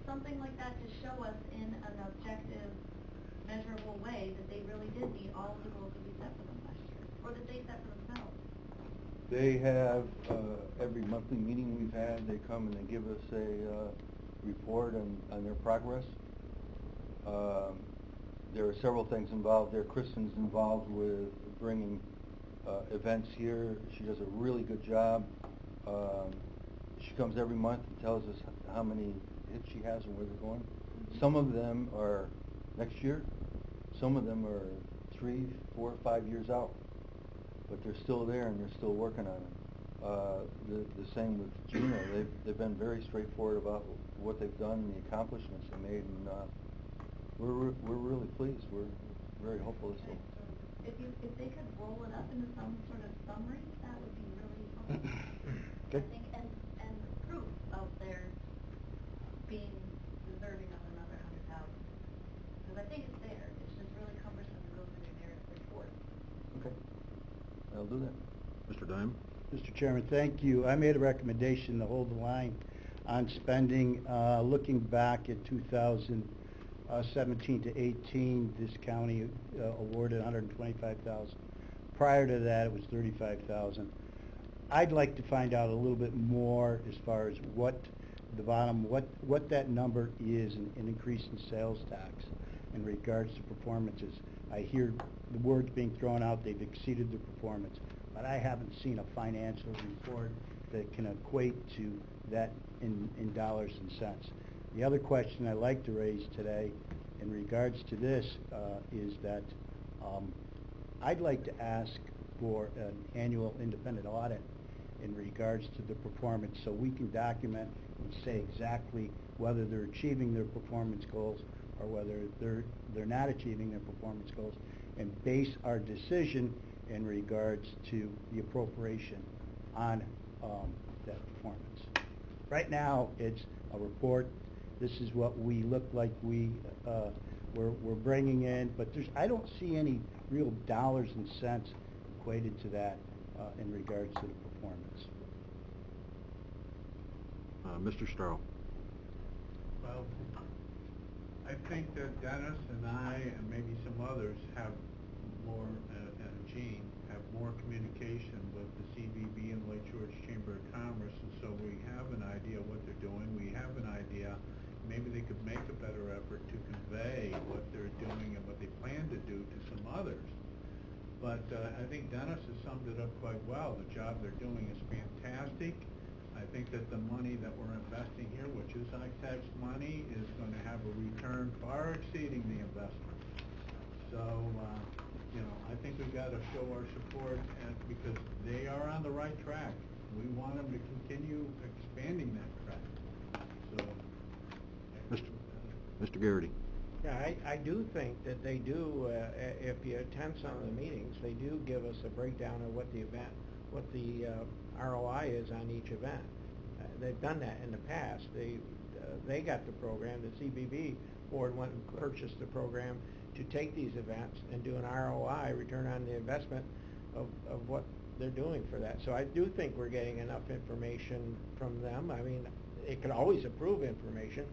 Something like that to show us in an objective, measurable way that they really did meet all of the goals that we set for them last year, or that they set for themselves. They have, every monthly meeting we've had, they come and they give us a report on their progress. There are several things involved there. Kristen's involved with bringing events here. She does a really good job. She comes every month and tells us how many hits she has and where they're going. Some of them are next year. Some of them are 3, 4, 5 years out. But they're still there and they're still working on them. The same with Gina. They've been very straightforward about what they've done and the accomplishments they made, and we're really pleased. We're very hopeful this will. If they could roll it up into some sort of summary, that would be really helpful. Okay. I think, and proof of their being deserving of another 100,000. Because I think it's there. It's just really cumbersome to go through their report. Okay. I'll do that. Mr. Dime? Mr. Chairman, thank you. I made a recommendation to hold the line on spending. Looking back at 2017 to 18, this county awarded $125,000. Prior to that, it was $35,000. I'd like to find out a little bit more as far as what that number is in increase in sales tax in regards to performances. I hear the words being thrown out, they've exceeded their performance, but I haven't seen a financial report that can equate to that in dollars and cents. The other question I'd like to raise today in regards to this is that I'd like to ask for an annual independent audit in regards to the performance, so we can document and say exactly whether they're achieving their performance goals or whether they're not achieving their performance goals, and base our decision in regards to the appropriation on that performance. Right now, it's a report. This is what we look like we're bringing in, but I don't see any real dollars and cents equated to that in regards to the performance. Mr. Starl? Well, I think that Dennis and I, and maybe some others, have more, and Gene, have more communication with the CBB and Lake George Chamber of Commerce, and so we have an idea what they're doing. We have an idea, maybe they could make a better effort to convey what they're doing and what they plan to do to some others. But I think Dennis has summed it up quite well. The job they're doing is fantastic. I think that the money that we're investing here, which is tax money, is going to have a return far exceeding the investment. So, I think we've got to show our support because they are on the right track. We want them to continue expanding that track. So, Mr. Garrity? Yeah, I do think that they do, if you attend some of the meetings, they do give us a breakdown of what the ROI is on each event. They've done that in the past. They got the program, the CBB board went and purchased the program to take these events and do an ROI, return on the investment, of what they're doing for that. So I do think we're getting enough information from them. I mean, it could always improve information,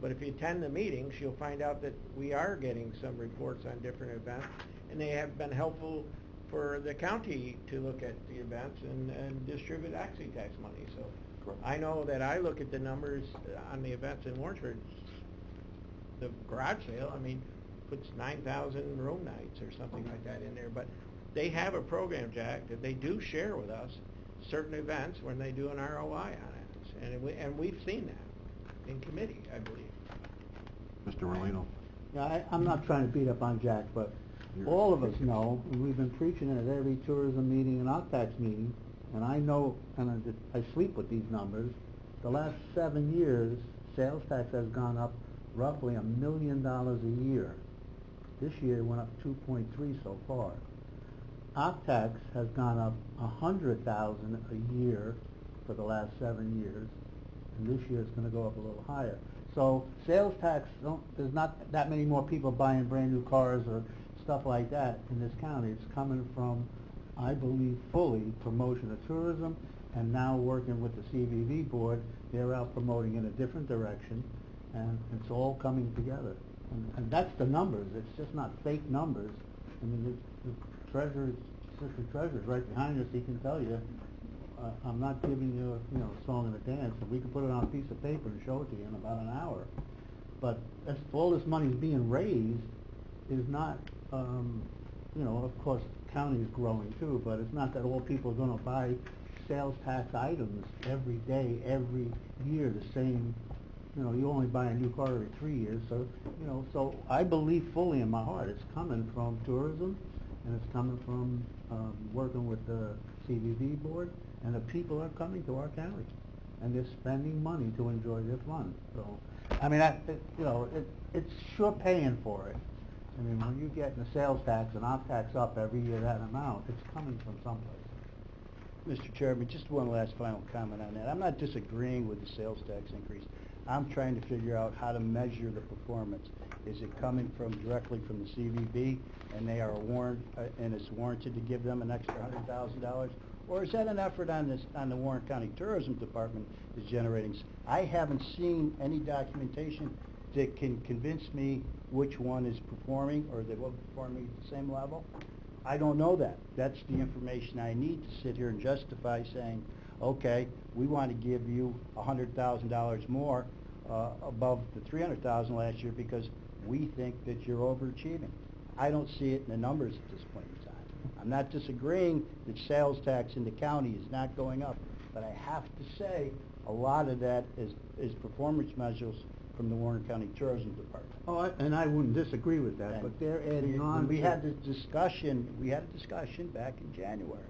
but if you attend the meetings, you'll find out that we are getting some reports on different events, and they have been helpful for the county to look at the events and distribute tax money. So I know that I look at the numbers on the events in Warrensburg. The garage sale, puts 9,000 room nights or something like that in there, but they have a program, Jack, that they do share with us certain events when they do an ROI on it. And we've seen that in committee, I believe. Mr. Merlino? Yeah, I'm not trying to beat up on Jack, but all of us know, and we've been preaching it at every tourism meeting and OCTAX meeting, and I know, and I sleep with these numbers, the last 7 years, sales tax has gone up roughly $1 million a year. This year it went up 2.3 so far. OCTAX has gone up $100,000 a year for the last 7 years, and this year it's going to go up a little higher. So sales tax, there's not that many more people buying brand new cars or stuff like that in this county. It's coming from, I believe, fully promotion of tourism, and now working with the CVV board, they're out promoting in a different direction, and it's all coming together. And that's the numbers. It's just not fake numbers. I mean, the treasurer, assistant treasurer's right behind us. He can tell you. I'm not giving you a song and a dance. We can put it on a piece of paper and show it to you in about an hour. But as all this money is being raised, is not, of course, the county is growing too, but it's not that all people are going to buy sales tax items every day, every year, the same. You only buy a new car every 3 years, so, so I believe fully in my heart it's coming from tourism, and it's coming from working with the CVV board, and the people are coming to our county, and they're spending money to enjoy their fun. So, I mean, it's sure paying for it. I mean, when you get the sales tax and op tax up every year that amount, it's coming from someplace. Mr. Chairman, just one last final comment on that. I'm not disagreeing with the sales tax increase. I'm trying to figure out how to measure the performance. Is it coming directly from the CVB, and they are and it's warranted to give them an extra $100,000? Or is that an effort on the Warren County Tourism Department is generating? I haven't seen any documentation that can convince me which one is performing or they will performing at the same level. I don't know that. That's the information I need to sit here and justify saying, okay, we want to give you $100,000 more above the $300,000 last year because we think that you're overachieving. I don't see it in the numbers at this point in time. I'm not disagreeing that sales tax in the county is not going up, but I have to say a lot of that is performance measures from the Warren County Tourism Department. Oh, and I wouldn't disagree with that, but they're adding on. We had a discussion back in January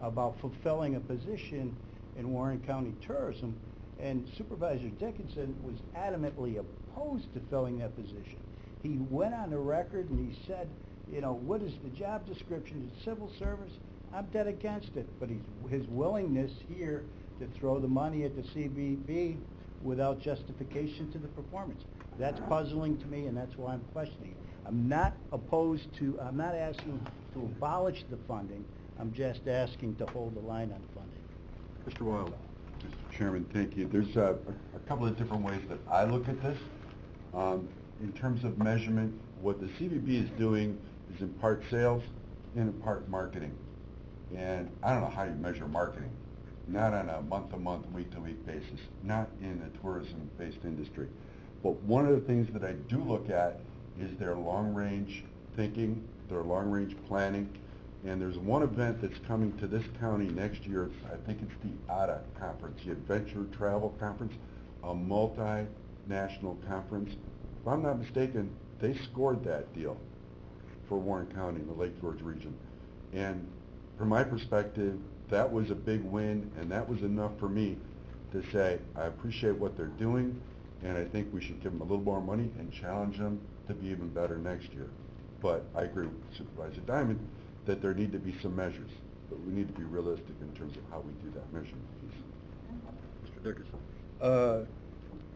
about fulfilling a position in Warren County Tourism, and Supervisor Dickinson was adamantly opposed to filling that position. He went on the record and he said, what is the job description? It's civil service. I'm dead against it. But his willingness here to throw the money at the CVB without justification to the performance. That's puzzling to me, and that's why I'm questioning it. I'm not asking to abolish the funding. I'm just asking to hold the line on funding. Mr. Wild. Mr. Chairman, thank you. There's a couple of different ways that I look at this. In terms of measurement, what the CVB is doing is in part sales and in part marketing. And I don't know how you measure marketing. Not on a month-to-month, week-to-week basis, not in a tourism-based industry. But one of the things that I do look at is their long-range thinking, their long-range planning, and there's one event that's coming to this county next year. I think it's the ATA conference, the Adventure Travel Conference, a multinational conference. If I'm not mistaken, they scored that deal for Warren County in the Lake George region. And from my perspective, that was a big win, and that was enough for me to say, I appreciate what they're doing, and I think we should give them a little more money and challenge them to be even better next year. But I agree with Supervisor Diamond that there need to be some measures, but we need to be realistic in terms of how we do that measurement piece. Mr. Dickerson.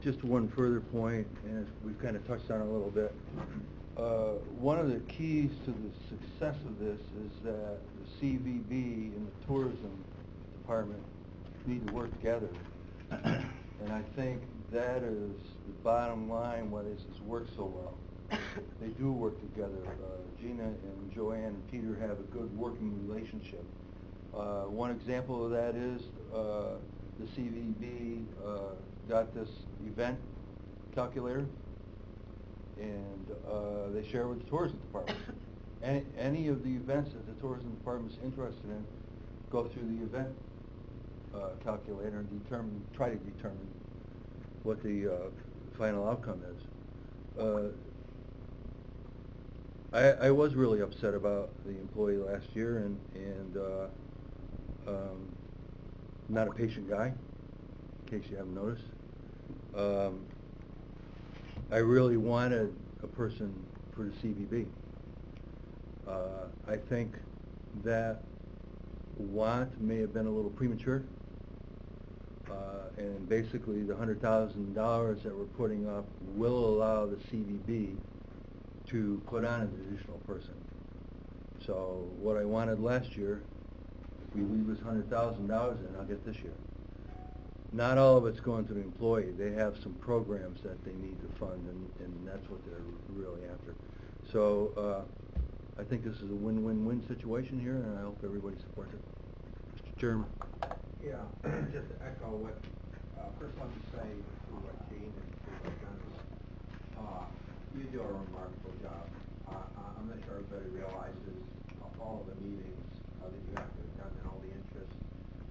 Just one further point, and we've kind of touched on it a little bit. One of the keys to the success of this is that the CVB and the tourism department need to work together. And I think that is the bottom line why this has worked so well. They do work together. Gina and Joanne and Peter have a good working relationship. One example of that is the CVB got this event calculator, and they share it with the tourism department. any of the events that the tourism department's interested in, go through the event calculator and try to determine what the final outcome is. I was really upset about the employee last year, and not a patient guy, in case you haven't noticed. I really wanted a person for the CVB. I think that want may have been a little premature, and basically the $100,000 that we're putting up will allow the CVB to put on an additional person. So what I wanted last year, if we leave this $100,000 in, I'll get this year. Not all of it's going to the employee. They have some programs that they need to fund, and that's what they're really after. So I think this is a win-win-win situation here, and I hope everybody supports it. Mr. Chairman. Yeah, just to echo what, first let me say to what Gene and to what Dennis, you do a remarkable job. I'm not sure everybody realizes all of the meetings that you have to attend and all the interests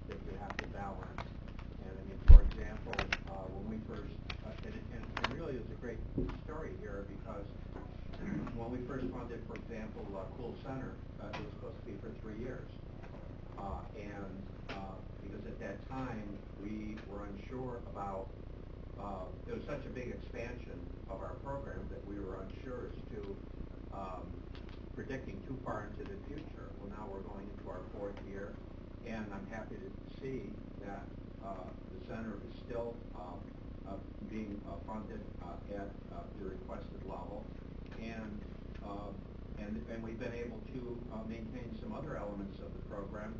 that you have to balance. And I mean, for example, when we first, and really it's a great story here because when we first funded, for example, Cool Center, it was supposed to be for 3 years. Because at that time, we were unsure about, there was such a big expansion of our program that we were unsure as to predicting too far into the future. Well, now we're going into our 4th year, and I'm happy to see that the center is still being funded at the requested level, and we've been able to maintain some other elements of the program,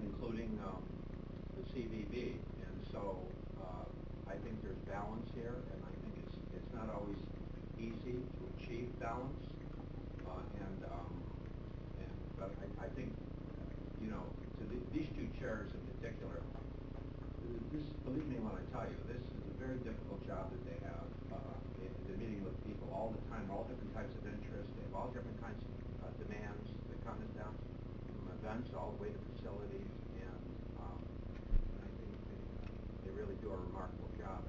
including the CVB. And so I think there's balance here, and I think it's not always easy to achieve balance. But I think, you know, these two chairs in particular, believe me when I tell you, this is a very difficult job that they have. They're meeting with people all the time, all different types of interests. They have all different kinds of demands that come down from events all the way to facilities. And I think they really do a remarkable job.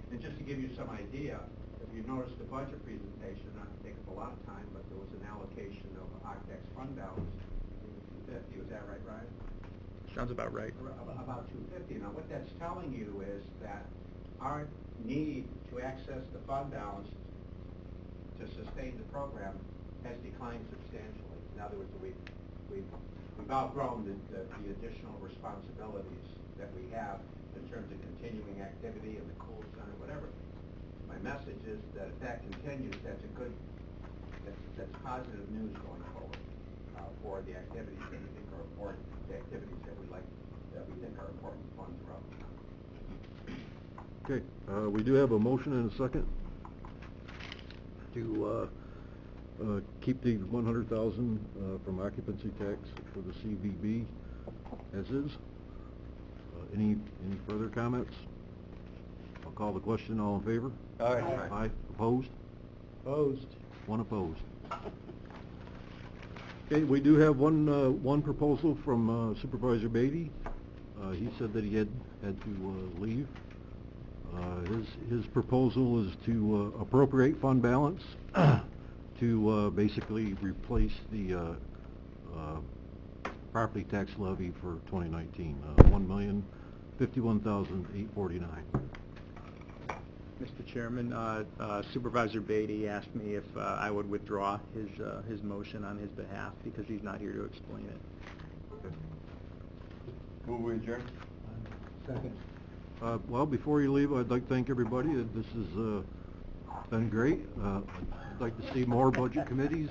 And just to give you some idea, if you noticed the budget presentation, not to take up a lot of time, but there was an allocation of OCTEX fund balance in 250. Was that right, Ryan? Sounds about right. About 250. Now, what that's telling you is that our need to access the fund balance to sustain the program has declined substantially. In other words, we've outgrown the additional responsibilities that we have in terms of continuing activity in the Cool Center, whatever. My message is that if that continues, that's that's positive news going forward for the activities that we think are important, the activities that we think are important to fund throughout the county. Okay, we do have a motion and a second to keep the $100,000 from occupancy tax for the CVB as is. Any further comments? I'll call the question. All in favor? Aye. Aye. Opposed? Opposed. One opposed. Okay, we do have one proposal from Supervisor Beatty. He said that he had to leave. His proposal is to appropriate fund balance to basically replace the property tax levy for 2019, $1,051,849. Mr. Chairman, Supervisor Beatty asked me if I would withdraw his motion on his behalf because he's not here to explain it. Move we adjourn? Second. Well, before you leave, I'd like to thank everybody. This has been great. I'd like to see more budget committees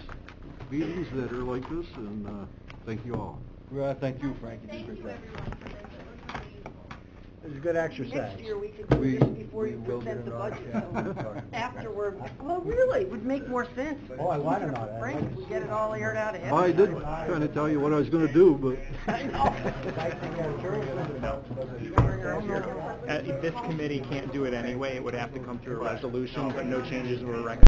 meetings that are like this, and thank you all. Well, thank you, Frank. You did a Thank great you, job. everyone, for this. It was really useful. It was a good exercise. Next year, we could do this before you will present get the an budget, audit. so afterward. Well, really, it would make more sense. Oh, I want to know that. Frank, we get it all aired out ahead I of did time. kind of tell you what I was going to do, but... This committee can't do it anyway. It would have to come through a resolution, but no changes were recommended.